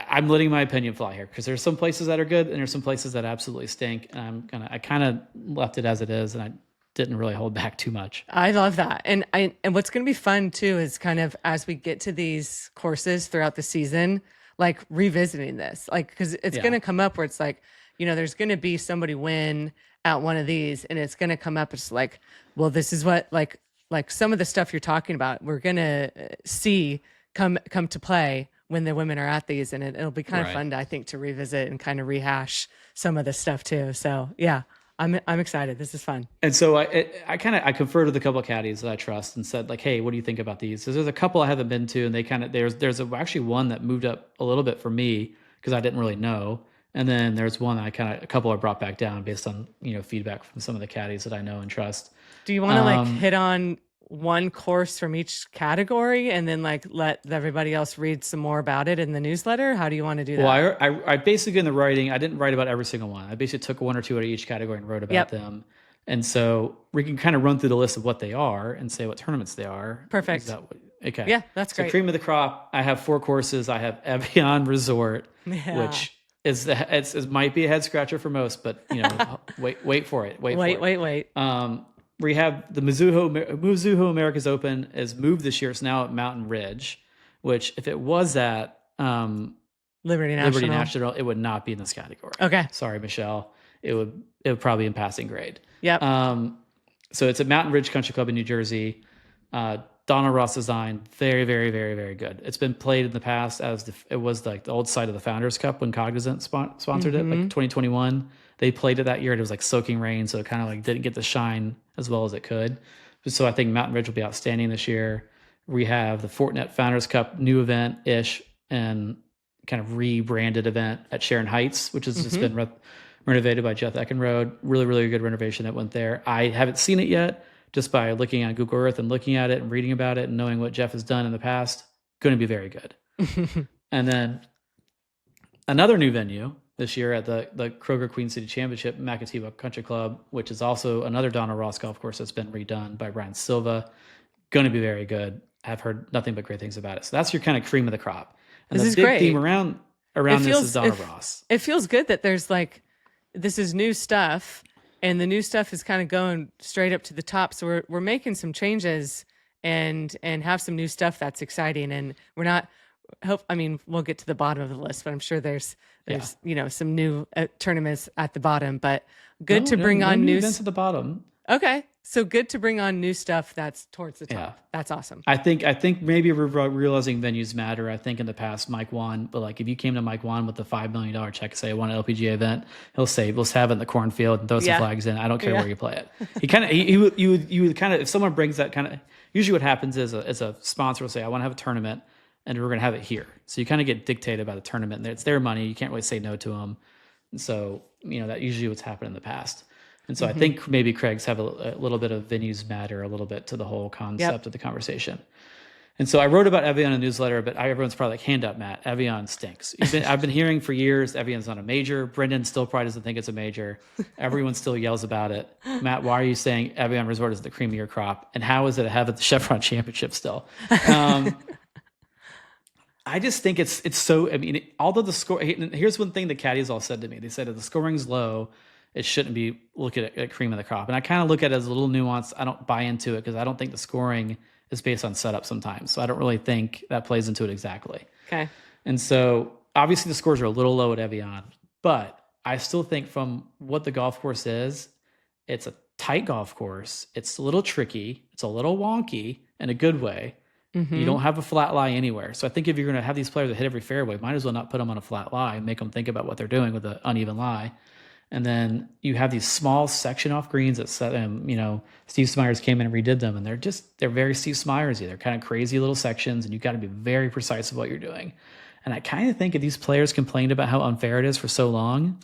I'm letting my opinion fly here, because there's some places that are good and there's some places that absolutely stink. And I kind of left it as it is, and I didn't really hold back too much.
I love that. And what's going to be fun too is kind of as we get to these courses throughout the season, like revisiting this, like, because it's going to come up where it's like, there's going to be somebody win at one of these, and it's going to come up. It's like, well, this is what like some of the stuff you're talking about, we're going to see come to play when the women are at these, and it'll be kind of fun to, I think, to revisit and kind of rehash some of this stuff too. So yeah, I'm excited. This is fun.
And so I conferred with a couple of caddies that I trust and said, like, hey, what do you think about these? So there's a couple I haven't been to, and they there's actually one that moved up a little bit for me because I didn't really know. And then there's one a couple are brought back down based on, feedback from some of the caddies that I know and trust.
Do you want to hit on one course from each category and then let everybody else read some more about it in the newsletter? How do you want to do that?
Well, I basically, in the writing, I didn't write about every single one. I basically took 1 or 2 out of each category and wrote about them. And so we can kind of run through the list of what they are and say what tournaments they are.
Perfect.
Okay.
Yeah, that's great.
So cream of the crop, I have 4 courses. I have Evian Resort, which it might be a head scratcher for most, but wait for it. Wait. We have the Mizuho America's Open is moved this year. It's now at Mountain Ridge, which if it was at
Liberty National,
it would not be in this category.
Okay.
Sorry, Michelle. It would probably be in passing grade.
Yep.
So it's at Mountain Ridge Country Club in New Jersey. Donna Ross design, very, very, very, very good. It's been played in the past as it was like the old site of the Founders Cup when Cognizant sponsored it, like 2021. They played it that year. And it was like soaking rain, so it kind of didn't get the shine as well as it could. So I think Mountain Ridge will be outstanding this year. We have the Fortinet Founders Cup new event-ish and kind of rebranded event at Sharon Heights, which has just been renovated by Jeff Eckenrode. Really, really good renovation that went there. I haven't seen it yet. Just by looking on Google Earth and looking at it and reading about it and knowing what Jeff has done in the past, going to be very good. And then another new venue this year at the Kroger Queen City Championship, Makatiwa Country Club, which is also another Donna Ross golf course that's been redone by Brian Silva. Going to be very good. I've heard nothing but great things about it. So that's your kind of cream of the crop. And
this
the
is
big
great.
theme around this is Donna Ross.
It feels good that there's this is new stuff. And the new stuff is kind of going straight up to the top. So we're making some changes and have some new stuff that's exciting. And we're not we'll get to the bottom of the list, but I'm sure there's some new tournaments at the bottom. But good to bring on new
events at the bottom.
Okay, so good to bring on new stuff that's towards the top. Yeah. That's awesome.
I think maybe we're realizing venues matter. I think in the past Mike Wan, but if you came to Mike Wan with a $5 million check, say I want an LPGA event, he'll say let's have it in the cornfield and throw some flags in. I don't care where you play it. You would kind of, if someone brings that kind of, usually what happens is a sponsor will say I want to have a tournament and we're going to have it here. So you kind of get dictated by the tournament. It's their money. You can't really say no to them. And so that usually what's happened in the past. And so I think maybe Craig's have a little bit of venues matter a little bit to the whole concept of the conversation. And so I wrote about Evian in a newsletter, but everyone's probably like, hand up, Matt, Evian stinks. I've been hearing for years, Evian's not a major. Brendan still probably doesn't think it's a major. Everyone still yells about it. Matt, why are you saying Evian Resort is the cream of your crop? And how is it ahead of the Chevron Championship still? I just think it's so, although the score, here's one thing the caddies all said to me. They said if the scoring's low, it shouldn't be looking at cream of the crop. And I kind of look at it as a little nuance. I don't buy into it because I don't think the scoring is based on setup sometimes. So I don't really think that plays into it exactly.
Okay.
And so obviously the scores are a little low at Evian, but I still think from what the golf course is, it's a tight golf course. It's a little tricky. It's a little wonky in a good way. You don't have a flat lie anywhere. So I think if you're going to have these players that hit every fairway, might as well not put them on a flat lie and make them think about what they're doing with an uneven lie. And then you have these small section off greens that set them, Steve Smyers came in and redid them, and they're very Steve Smyers-y. They're kind of crazy little sections, and you got to be very precise with what you're doing. And I kind of think if these players complained about how unfair it is for so long,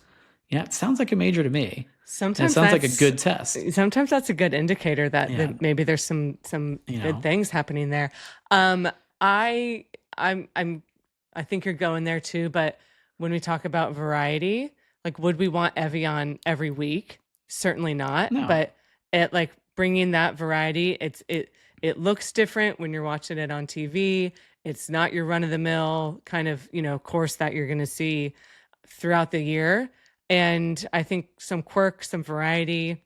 it sounds like a major to me. Sometimes it sounds like a good test.
Sometimes that's a good indicator that maybe there's some good things happening there. I think you're going there too, but when we talk about variety, like, would we want Evian every week? Certainly not. No. But it bringing that variety, it looks different when you're watching it on TV. It's not your run of the mill kind of, course that you're going to see throughout the year. And I think some quirk, some variety,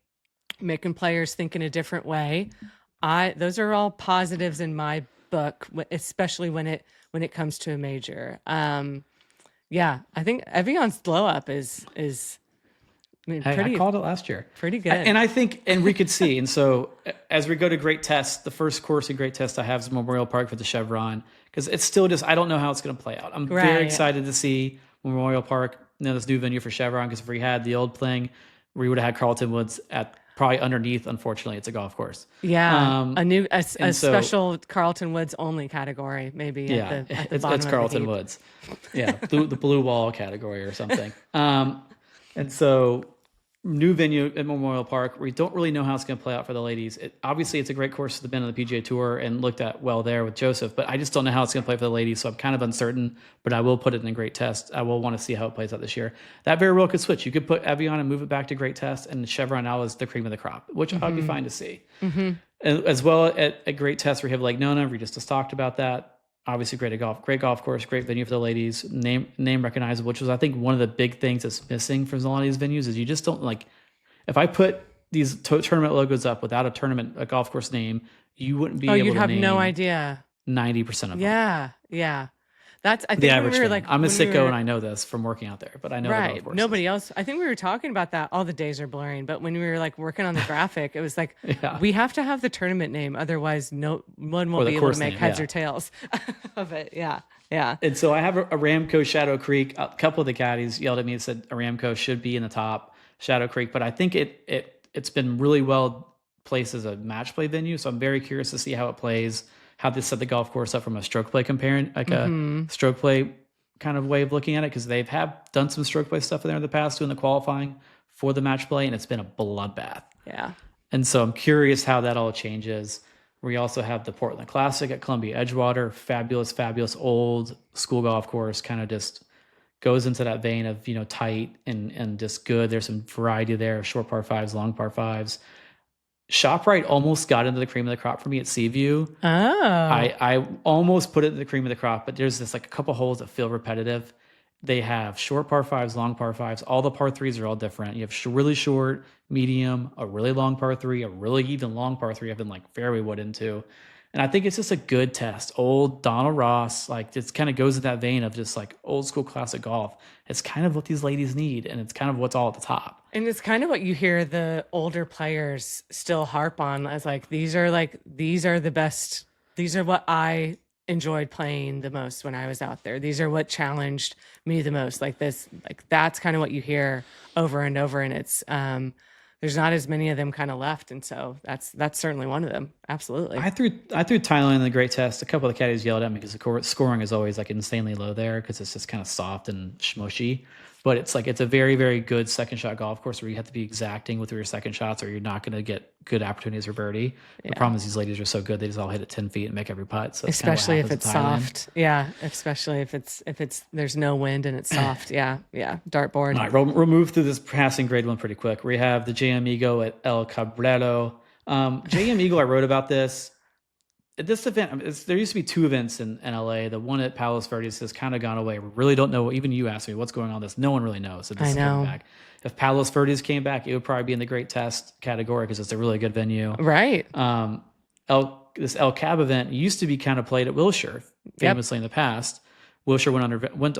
making players think in a different way. Those are all positives in my book, especially when it comes to a major. I think Evian's blow up is
I called it last year.
Pretty good.
And I think, and we could see, and so as we go to Great Test, the first course in Great Test I have is Memorial Park for the Chevron, because it's still just, I don't know how it's going to play out. I'm very excited to see Memorial Park, this new venue for Chevron, because if we had the old thing, we would have had Carlton Woods at probably underneath. Unfortunately, it's a golf course.
Yeah, a special Carlton Woods only category, maybe.
Yeah,
at
the it's Carlton Woods. Yeah, the blue wall category or something. And so new venue at Memorial Park. We don't really know how it's going to play out for the ladies. Obviously, it's a great course to have been on the PGA Tour and looked at well there with Joseph, but I just don't know how it's going to play for the ladies, so I'm kind of uncertain, but I will put it in a Great Test. I will want to see how it plays out this year. That very well could switch. You could put Evian and move it back to Great Test, and Chevron now is the cream of the crop, which I'd be fine to see. And as well at Great Test, we have Lake Nona. We just talked about that. Obviously, great golf course, great venue for the ladies, name recognizable, which was, I think, one of the big things that's missing from a lot of these venues is you just don't if I put these tournament logos up without a golf course name, you wouldn't be able to name.
You'd have no idea.
90% of them.
Yeah. That's, I think
the average fan. I'm a sicko and I know this from working out there, but I know the golf courses.
Nobody else. I think we were talking about that. All the days are blurring, but when we were working on the graphic, it was we have to have the tournament name, otherwise no one will be able to make heads or tails of it. Yeah.
And so I have Aramco Shadow Creek. A couple of the caddies yelled at me and said Aramco should be in the top, Shadow Creek, but I think it's been really well placed as a match play venue. So I'm very curious to see how it plays, how they set the golf course up from a stroke play a stroke play kind of way of looking at it, because they've done some stroke play stuff in there in the past doing the qualifying for the match play, and it's been a bloodbath.
Yeah.
And so I'm curious how that all changes. We also have the Portland Classic at Columbia Edgewater, fabulous old school golf course, kind of just goes into that vein of, tight and just good. There's some variety there, short par fives, long par fives. ShopRite almost got into the cream of the crop for me at Seaview.
Oh.
I almost put it in the cream of the crop, but there's this a couple holes that feel repetitive. They have short par fives, long par fives. All the par threes are all different. You have really short, medium, a really long par three, a really even long par three I've been fairway wood into. And I think it's just a good test. Old Donald Ross, it kind of goes in that vein of just old school classic golf. It's kind of what these ladies need, and it's kind of what's all at the top.
And it's kind of what you hear the older players still harp on as these are the best. These are what I enjoyed playing the most when I was out there. These are what challenged me the most. That's kind of what you hear over and over, and it's there's not as many of them kind of left, and so that's certainly one of them. Absolutely. I threw
Thailand in the Great Test. A couple of the caddies yelled at me because the scoring is always insanely low there because it's just kind of soft and smushy. But it's it's a very, very good second shot golf course where you have to be exacting with your second shots or you're not going to get good opportunities for birdie. Yeah. The problem is these ladies are so good, they just all hit it 10 feet and make every putt. So
especially if it's soft. Yeah. Especially if it's there's no wind and it's soft. Yeah. Dartboard.
All right, we'll move through this passing grade one pretty quick. We have the JM Eagle at El Cabrero. JM Eagle, I wrote about this. At this event, there used to be two events in LA. The one at Palos Verdes has kind of gone away. We really don't know. Even you asked me what's going on with this. No one really knows. So this is coming back. If Palos Verdes came back, it would probably be in the Great Test category because it's a really good venue.
Right.
This El Cab event used to be kind of played at Wilshire, famously in the past. Wilshire went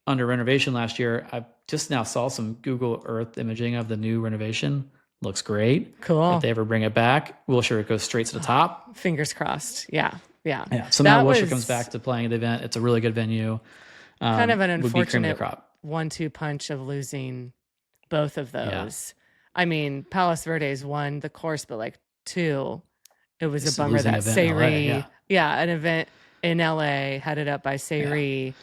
under renovation last year. I just now saw some Google Earth imaging of the new renovation. Looks great.
Cool.
If they ever bring it back, Wilshire goes straight to the top.
Fingers crossed. Yeah.
Somehow Wilshire comes back to playing the event. It's a really good venue.
Kind of an unfortunate 1-2 punch of losing both of those. Yeah. I mean, Palos Verdes won the course, but like 2, it was a bummer that Sayri, an event in LA headed up by Sayri.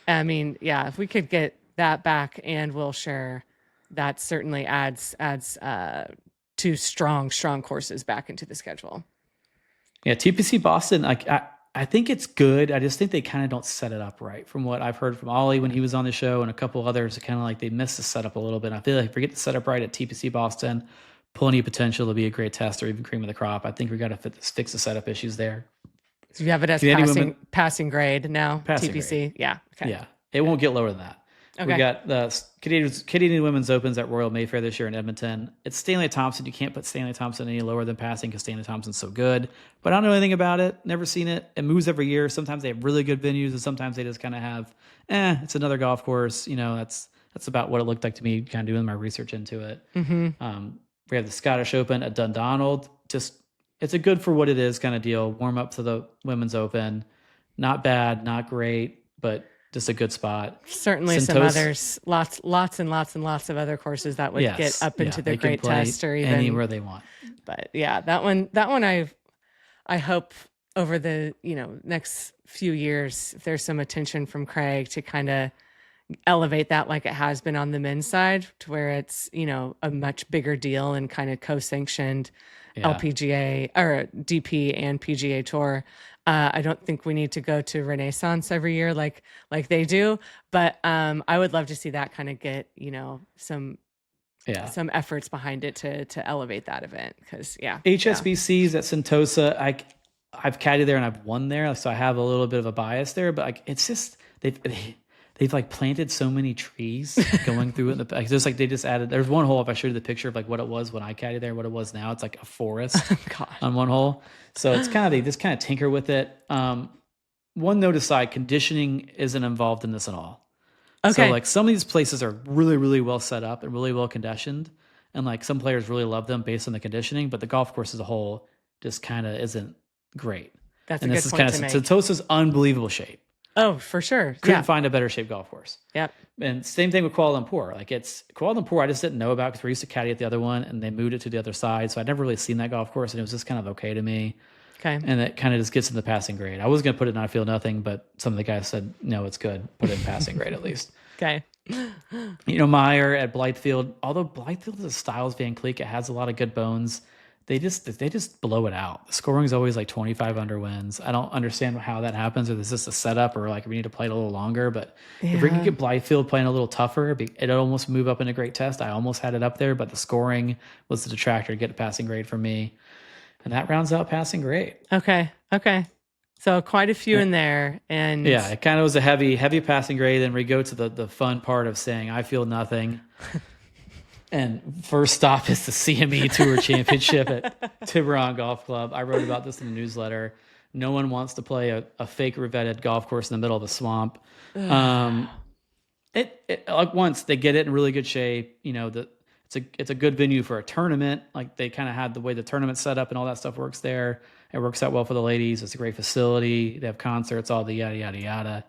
I mean, if we could get that back and Wilshire, that certainly adds 2 strong courses back into the schedule.
Yeah, TPC Boston, I think it's good. I just think they kind of don't set it up right. From what I've heard from Ollie when he was on the show and a couple others, kind of like they missed the setup a little bit. I feel like if we get the setup right at TPC Boston, plenty of potential to be a great test or even cream of the crop. I think we got to fix the setup issues there.
So you have it as passing grade now, TPC? Grade. Yeah. Okay.
Yeah. It won't get lower than that. Okay. We got the Canadian Women's Opens at Royal Mayfair this year in Edmonton. It's Stanley Thompson. You can't put Stanley Thompson any lower than passing because Stanley Thompson's so good. But I don't know anything about it. Never seen it. It moves every year. Sometimes they have really good venues, and sometimes they just kind of have, it's another golf course. That's about what it looked like to me, kind of doing my research into it. Mm-hmm. We have the Scottish Open at Dundonald. It's a good for what it is kind of deal. Warm up to the Women's Open. Not bad, not great, but just a good spot.
Certainly some others, lots and lots of other courses that would get up into the great test or even
anywhere they want.
But that one I hope over the, next few years, if there's some attention from Craig to kind of elevate that like it has been on the men's side to where it's, a much bigger deal and kind of co-sanctioned LPGA or DP and PGA Tour. I don't think we need to go to Renaissance every year like they do, but I would love to see that kind of get some efforts behind it to elevate that event because
HSBC's at Sentosa. I've caddied there and I've won there, so I have a little bit of a bias there, but it's just they've like planted so many trees going through it. Just like they just added. There's one hole. If I showed you the picture of like what it was when I caddied there, what it was now, it's like a forest on one hole. So it's they just kind of tinker with it. One note aside, conditioning isn't involved in this at all. Okay. So like some of these places are really, really well set up and really well conditioned, and like some players really love them based on the conditioning, but the golf course as a whole just kind of isn't great.
That's a good point to make.
Sentosa's unbelievable shape.
Oh, for sure.
Couldn't find a better shaped golf course.
Yep.
And same thing with Kuala Lumpur. Like Kuala Lumpur, I just didn't know about because we used to caddy at the other one and they moved it to the other side. So I'd never really seen that golf course and it was just kind of okay to me.
Okay.
And it kind of just gets in the passing grade. I was going to put it in I Feel Nothing, but some of the guys said, no, it's good. Put it in passing grade at least.
Okay.
Meyer at Blythefield, although Blythefield is a Styles Van Cleek, it has a lot of good bones. They just blow it out. The scoring is always like 25 under wins. I don't understand how that happens, or is this a setup, or like we need to play it a little longer. But if we can get Blythefield playing a little tougher, it'll almost move up in a great test. I almost had it up there, but the scoring was the detractor to get a passing grade for me. And that rounds out passing grade.
Okay. So quite a few in there. And
it kind of was a heavy passing grade. Then we go to the fun part of saying, I feel nothing. And first stop is the CME Tour Championship at Tiburon Golf Club. I wrote about this in the newsletter. No one wants to play a fake revetted golf course in the middle of a swamp. Like once they get it in really good shape, it's a good venue for a tournament. Like they kind of had the way the tournament's set up and all that stuff works there. It works out well for the ladies. It's a great facility. They have concerts, all the yada, yada, yada.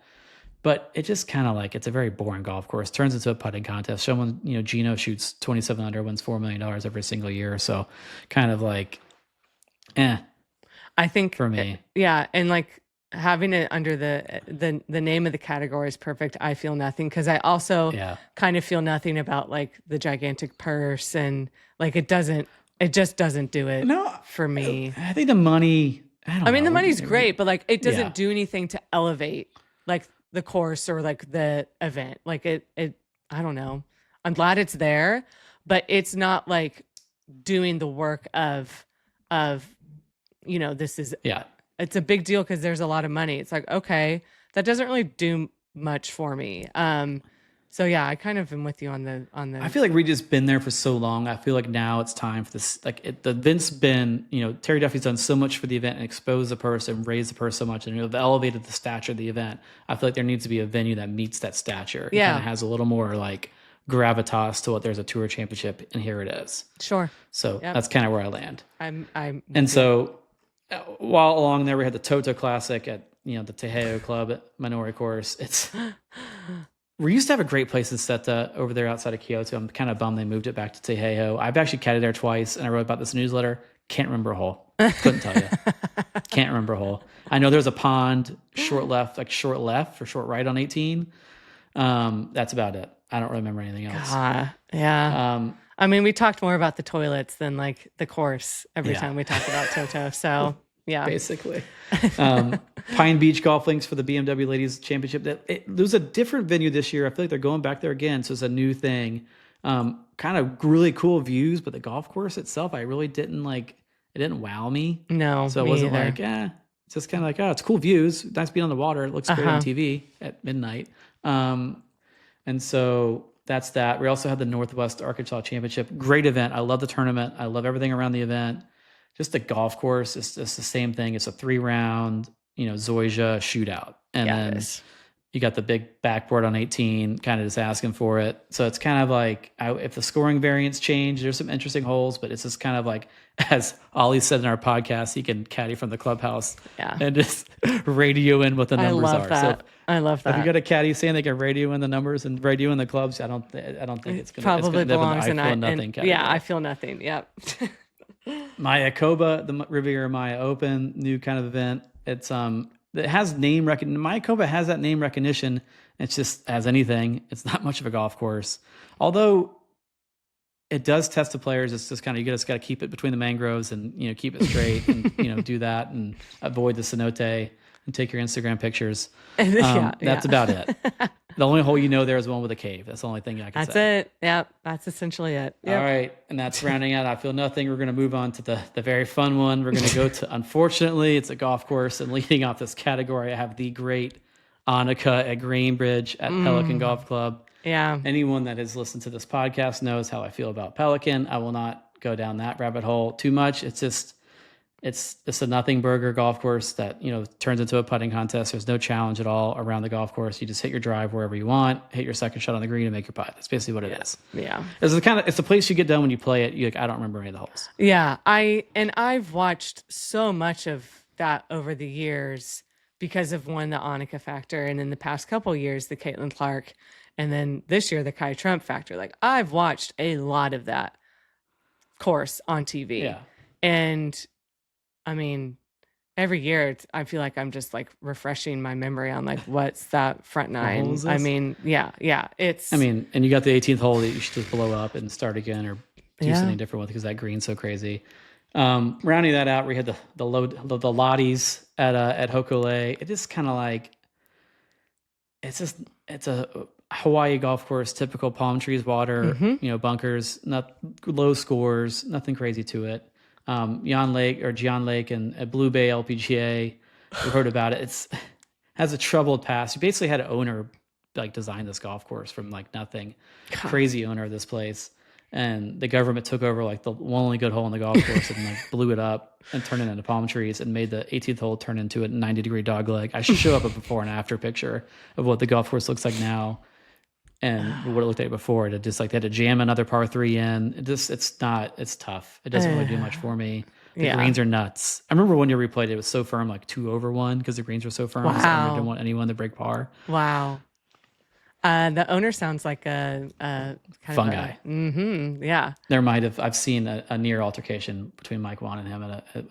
But it just kind of like, it's a very boring golf course. Turns into a putting contest. Someone, Gino shoots 27 under, wins $4 million every single year. So kind of like, I
think
for me.
And like having it under the name of the category is perfect. I feel nothing. Cause I also kind of feel nothing about like the gigantic purse and like it just doesn't do it for me.
I think the money, I
mean, the money's great, but like it doesn't do anything to elevate like the course or like the event. Like it I don't know. I'm glad it's there, but it's not like doing the work of this is it's a big deal because there's a lot of money. It's like, okay, that doesn't really do much for me. So yeah, I kind of am with you on the.
I feel like Reed has been there for so long. I feel like now it's time for this. Like the event's been, Terry Duffy's done so much for the event and exposed the purse and raised the purse so much and elevated the stature of the event. I feel like there needs to be a venue that meets that stature.
Yeah,
and kind of has a little more like gravitas to what there's a tour championship, and here it is.
Sure.
So that's kind of where I land.
And
so while along there, we had the Toto Classic at the Tejeo Club at Minori Course. We used to have a great place in Seta over there outside of Kyoto. I'm kind of bummed they moved it back to Tejeo. I've actually caddied there twice, and I wrote about this newsletter. Can't remember a hole. Couldn't tell you. Can't remember a hole. I know there's a pond short left or short right on 18. That's about it. I don't remember anything else.
Yeah. I mean, we talked more about the toilets than like the course every time we talked about Toto. So yeah,
basically. Pine Beach Golf Links for the BMW Ladies Championship. There's a different venue this year. I feel like they're going back there again, so it's a new thing. Kind of really cool views, but the golf course itself, I really didn't like. It didn't wow me.
No,
so it wasn't like, it's just kind of like, it's cool views. Nice being on the water. It looks great on TV at midnight. And so that's that. We also had the Northwest Arkansas Championship. Great event. I love the tournament. I love everything around the event. Just the golf course, it's the same thing. It's a 3-round, Zoysia shootout. And then you got the big backboard on 18, kind of just asking for it. So it's kind of like, if the scoring variants change, there's some interesting holes, but it's just kind of like, as Ollie said in our podcast, he can caddy from the clubhouse and just radio in what the numbers are.
That.
So
I love that.
If you got a caddy saying they can radio in the numbers and radio in the clubs, I don't think it's going to
probably belongs in
I feel nothing.
I feel nothing. Yep.
Maya Koba, the Riviera Maya Open, new kind of event. It's it has name recognition. Maya Koba has that name recognition. It's just, as anything, it's not much of a golf course. Although it does test the players. It's just kind of, you just got to keep it between the mangroves and keep it straight and do that and avoid the cenote and take your Instagram pictures. That's about it. The only hole there is the one with a cave. That's the only thing I can say.
That's it. Yep. That's essentially it. Yep.
All right. And that's rounding out I Feel Nothing. We're going to move on to the very fun one. We're going to go to, unfortunately, it's a golf course. And leading off this category, I have the great Annika at Greenbridge at Pelican Golf Club.
Yeah.
Anyone that has listened to this podcast knows how I feel about Pelican. I will not go down that rabbit hole too much. It's just, it's a nothing burger golf course that, turns into a putting contest. There's no challenge at all around the golf course. You just hit your drive wherever you want, hit your second shot on the green and make your putt. That's basically what it is.
Yeah.
It's the place you get done when you play it. You're like, I don't remember any of the holes.
Yeah. I've watched so much of that over the years because of the Annika factor. And in the past couple of years, the Caitlin Clark, and then this year, the Kai Trump factor. Like, I've watched a lot of that course on TV.
Yeah.
And I mean, every year I feel like I'm just like refreshing my memory on like, what's that front nine? I mean, yeah.
And you got the 18th hole that you should just blow up and start again or do something different with because that green's so crazy. Rounding that out, we had the Lotties at Hokule. It is kind of like, it's a Hawaii golf course, typical palm trees, water, bunkers, not low scores, nothing crazy to it. Gian Lake and Blue Bay LPGA, we heard about it. It's has a troubled past. You basically had an owner like design this golf course from like nothing. Crazy owner of this place. And the government took over like the one only good hole in the golf course and like blew it up and turned it into palm trees and made the 18th hole turn into a 90-degree dog leg. I should show up a before and after picture of what the golf course looks like now and what it looked like before. It just like they had to jam another par 3 in. It's tough. It doesn't really do much for me. The greens are nuts. I remember one year we played, it was so firm, like 2/1 because the greens were so firm.
Wow.
So I didn't want anyone to break par.
Wow. The owner sounds like a kind
fun
of
guy.
Yeah.
I've seen a near altercation between Mike Wan and him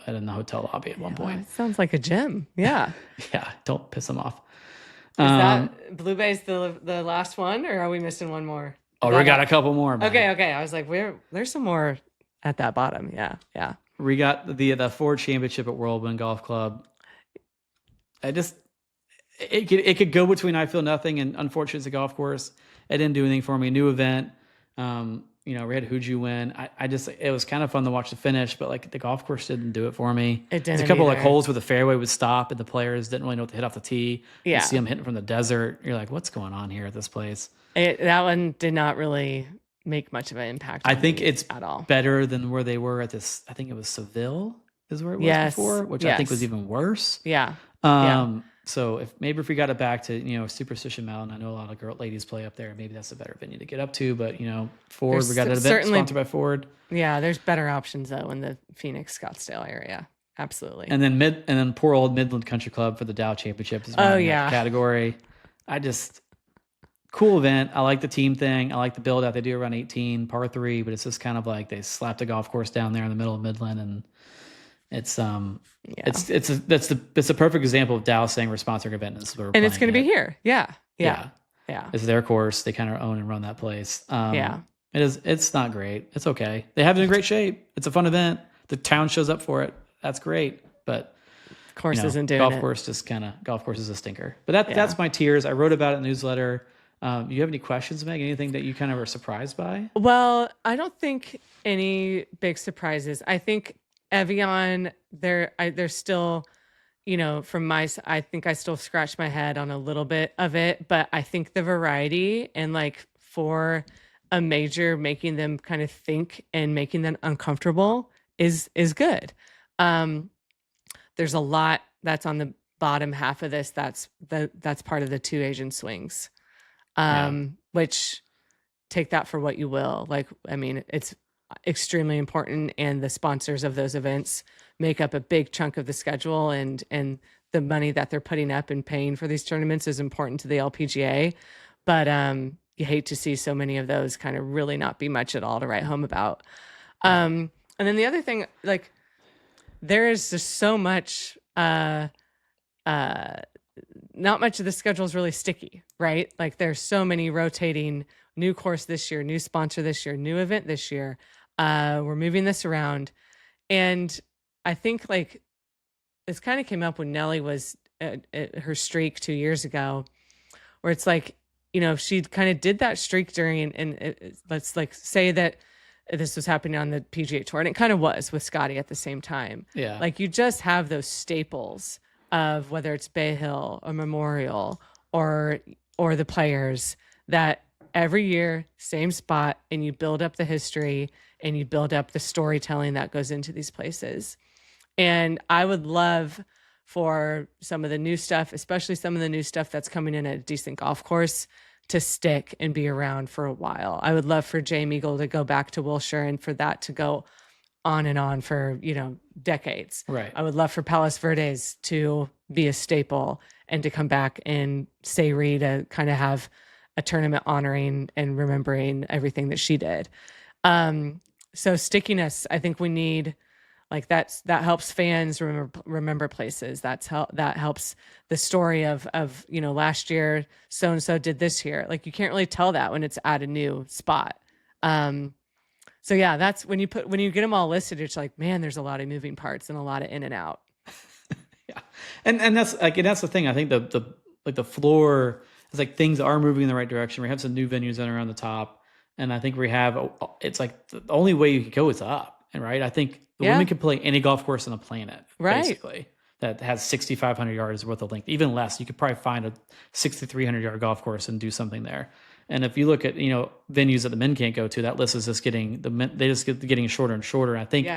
in the hotel lobby at one point.
It sounds like a gym. Yeah.
Yeah. Don't piss him off.
Is that Blue Bay's the last one, or are we missing one more?
Oh, we got a couple more. Man.
Okay. I was like, there's some more at that bottom. Yeah.
We got the Ford Championship at Whirlwind Golf Club. It could go between I Feel Nothing and unfortunately it's a golf course. It didn't do anything for me. New event. we had Huju win. It was kind of fun to watch the finish, but like the golf course didn't do it for me.
It didn't.
There's a couple like holes where the fairway would stop and the players didn't really know what to hit off the tee.
Yeah.
You see them hitting from the desert. You're like, what's going on here at this place?
That one did not really make much of an impact.
I think it's
at all
better than where they were at this. I think it was Seville is where it was before, which I think was even worse.
Yeah.
So if we got it back to, Superstition Mountain, I know a lot of ladies play up there. Maybe that's a better venue to get up to, but Ford, we got an event sponsored by Ford.
Yeah. There's better options though in the Phoenix Scottsdale area. Absolutely.
And then poor old Midland Country Club for the Dow Championship is my category. Cool event. I like the team thing. I like the build out. They do around 18 par 3, but it's just kind of like they slapped a golf course down there in the middle of Midland, and it's a perfect example of Dow saying we're sponsoring an event,
and it's going to be here. Yeah.
It's their course. They kind of own and run that place. It is. It's not great. It's okay. They have it in great shape. It's a fun event. The town shows up for it. That's great, but
course isn't doing
golf
it.
Golf course is a stinker. But that's my tiers. I wrote about it in the newsletter. You have any questions, Meg? Anything that you kind of were surprised by?
Well, I don't think any big surprises. I think Evian, there's still, I think I still scratch my head on a little bit of it, but I think the variety and like for a major, making them kind of think and making them uncomfortable is good. There's a lot that's on the bottom half of this. That's part of the 2 Asian swings. Which take that for what you will. Like, I mean, it's extremely important, and the sponsors of those events make up a big chunk of the schedule, and the money that they're putting up and paying for these tournaments is important to the LPGA. But you hate to see so many of those kind of really not be much at all to write home about. And then the other thing, like, there is just so much not much of the schedule is really sticky, right? Like there's so many rotating, new course this year, new sponsor this year, new event this year. We're moving this around. And I think like this kind of came up when Nelly was at her streak 2 years ago, where it's like, she kind of did that streak during, and let's like say that this was happening on the PGA Tour, and it kind of was with Scotty at the same time.
Yeah.
Like you just have those staples of whether it's Bay Hill or Memorial or the Players, that every year, same spot, and you build up the history and you build up the storytelling that goes into these places. And I would love for some of the new stuff, especially some of the new stuff that's coming in at a decent golf course, to stick and be around for a while. I would love for Jame Eagle to go back to Wilshire and for that to go on and on for, decades.
Right.
I would love for Palos Verdes to be a staple and to come back and Sayri to kind of have a tournament honoring and remembering everything that she did. So stickiness, I think we need, like that helps fans remember places. That helps the story of last year so and so did this here. Like you can't really tell that when it's at a new spot. So yeah, that's when you get them all listed, it's like, man, there's a lot of moving parts and a lot of in and out.
Yeah. And that's the thing. I think the floor is like things are moving in the right direction. We have some new venues that are on the top. And I think it's like the only way you can go is up. And right. I think the women can play any golf course on the planet, basically, that has 6,500 yards worth of length, even less. You could probably find a 6,300 yard golf course and do something there. And if you look at, venues that the men can't go to, that list is just getting getting shorter and shorter. I think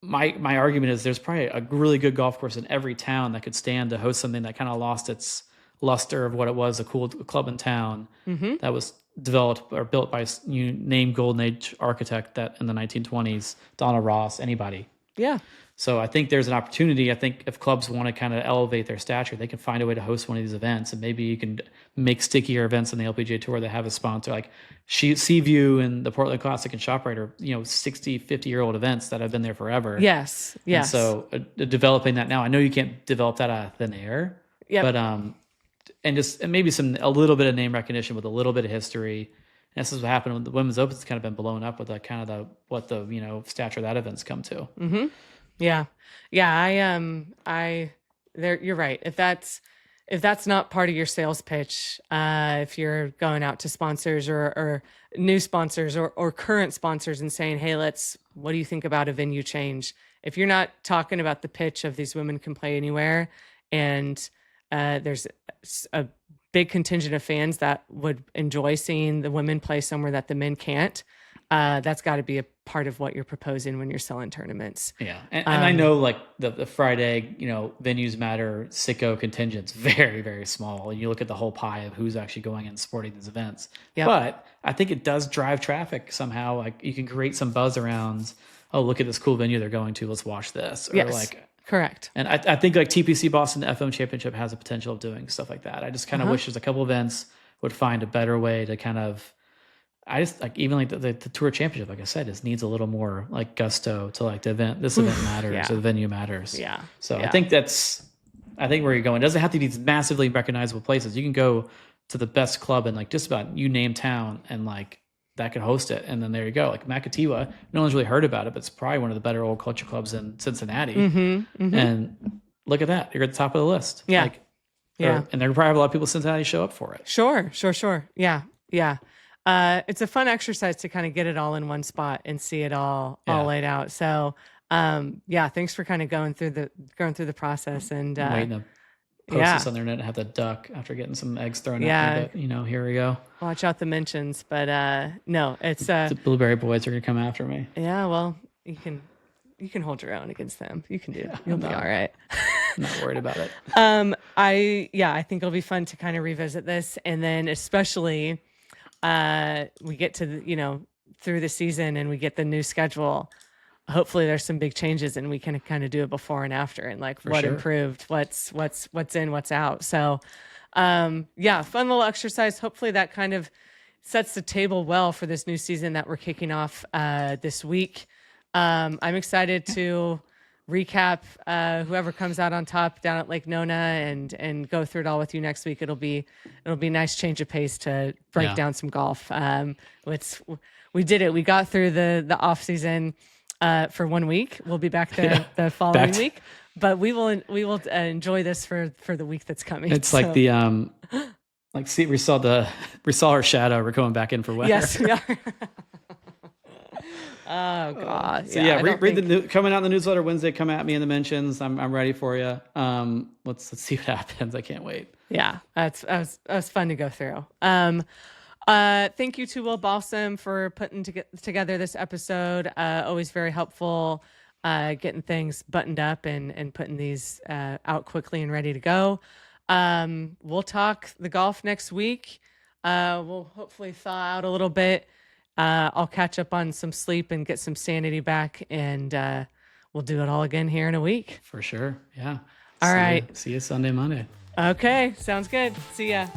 my argument is there's probably a really good golf course in every town that could stand to host something that kind of lost its luster of what it was, a cool club in town that was developed or built by name Golden Age architect that in the 1920s, Donna Ross, anybody.
Yeah.
So I think there's an opportunity. I think if clubs want to kind of elevate their stature, they can find a way to host one of these events, and maybe you can make stickier events on the LPGA Tour that have a sponsor. Like Seaview and the Portland Classic and ShopRite are 60, 50-year-old events that have been there forever.
Yes.
And so developing that now, I know you can't develop that out of thin air. Yeah. But and maybe a little bit of name recognition with a little bit of history. And this is what happened when the Women's Open's kind of been blown up with what the stature that event's come to.
Mm-hmm. Yeah. You're right. if that's not part of your sales pitch, if you're going out to sponsors or new sponsors or current sponsors and saying, hey, what do you think about a venue change? If you're not talking about the pitch of these women can play anywhere, and there's a big contingent of fans that would enjoy seeing the women play somewhere that the men can't, that's got to be a part of what you're proposing when you're selling tournaments.
Yeah. And I know like the Friday, venues matter, sicko contingent's very, very small. And you look at the whole pie of who's actually going and supporting these events. Yep. But I think it does drive traffic somehow. Like you can create some buzz around, oh, look at this cool venue they're going to. Let's watch this. Or
yes, correct.
And I think like TPC Boston FM Championship has a potential of doing stuff like that. I just kind of wish there's a couple events would find a better way to kind of, I just like even like the Tour Championship, like I said, just needs a little more like gusto to like the event. This event matters, or the venue matters.
Yeah.
So I think where you're going. It doesn't have to be these massively recognizable places. You can go to the best club in like just about you name town, and like that could host it. And then there you go. Like Makatiwa, no one's really heard about it, but it's probably one of the better old culture clubs in Cincinnati. And look at that, you're at the top of the list.
Yeah.
And there probably have a lot of people in Cincinnati show up for it.
Sure. Yeah. It's a fun exercise to kind of get it all in one spot and see it all laid out. So, thanks for kind of going through the process and
waiting to post this on the internet and have the duck after getting some eggs thrown at me. But here we go.
Watch out the mentions, but no, it's
the Blueberry Boys are gonna come after me.
Yeah, well, you can hold your own against them. You can do it. You'll be all right.
I'm not worried about it.
I think it'll be fun to kind of revisit this, and then especially. We get to through the season and we get the new schedule. Hopefully there's some big changes and we can kind of do it before and after and like what improved, what's in, what's out. So, fun little exercise. Hopefully that kind of sets the table well for this new season that we're kicking off, this week. I'm excited to recap whoever comes out on top down at Lake Nona and go through it all with you next week. It'll be a nice change of pace to break down some golf. We did it. We got through the off season for 1 week. We'll be back the following week, but we will enjoy this for the week that's coming.
It's like the we saw our shadow. We're going back in for winter.
Yes, we are. Oh God!
So read coming out in the newsletter Wednesday. Come at me in the mentions. I'm ready for you. Let's see what happens. I can't wait.
Yeah, that was fun to go through. Thank you to Will Balsam for putting together this episode. Always very helpful, getting things buttoned up and putting these out quickly and ready to go. We'll talk the golf next week. We'll hopefully thaw out a little bit. I'll catch up on some sleep and get some sanity back, and we'll do it all again here in a week.
For sure. Yeah.
All right.
See you Sunday, Monday.
Okay. Sounds good. See ya.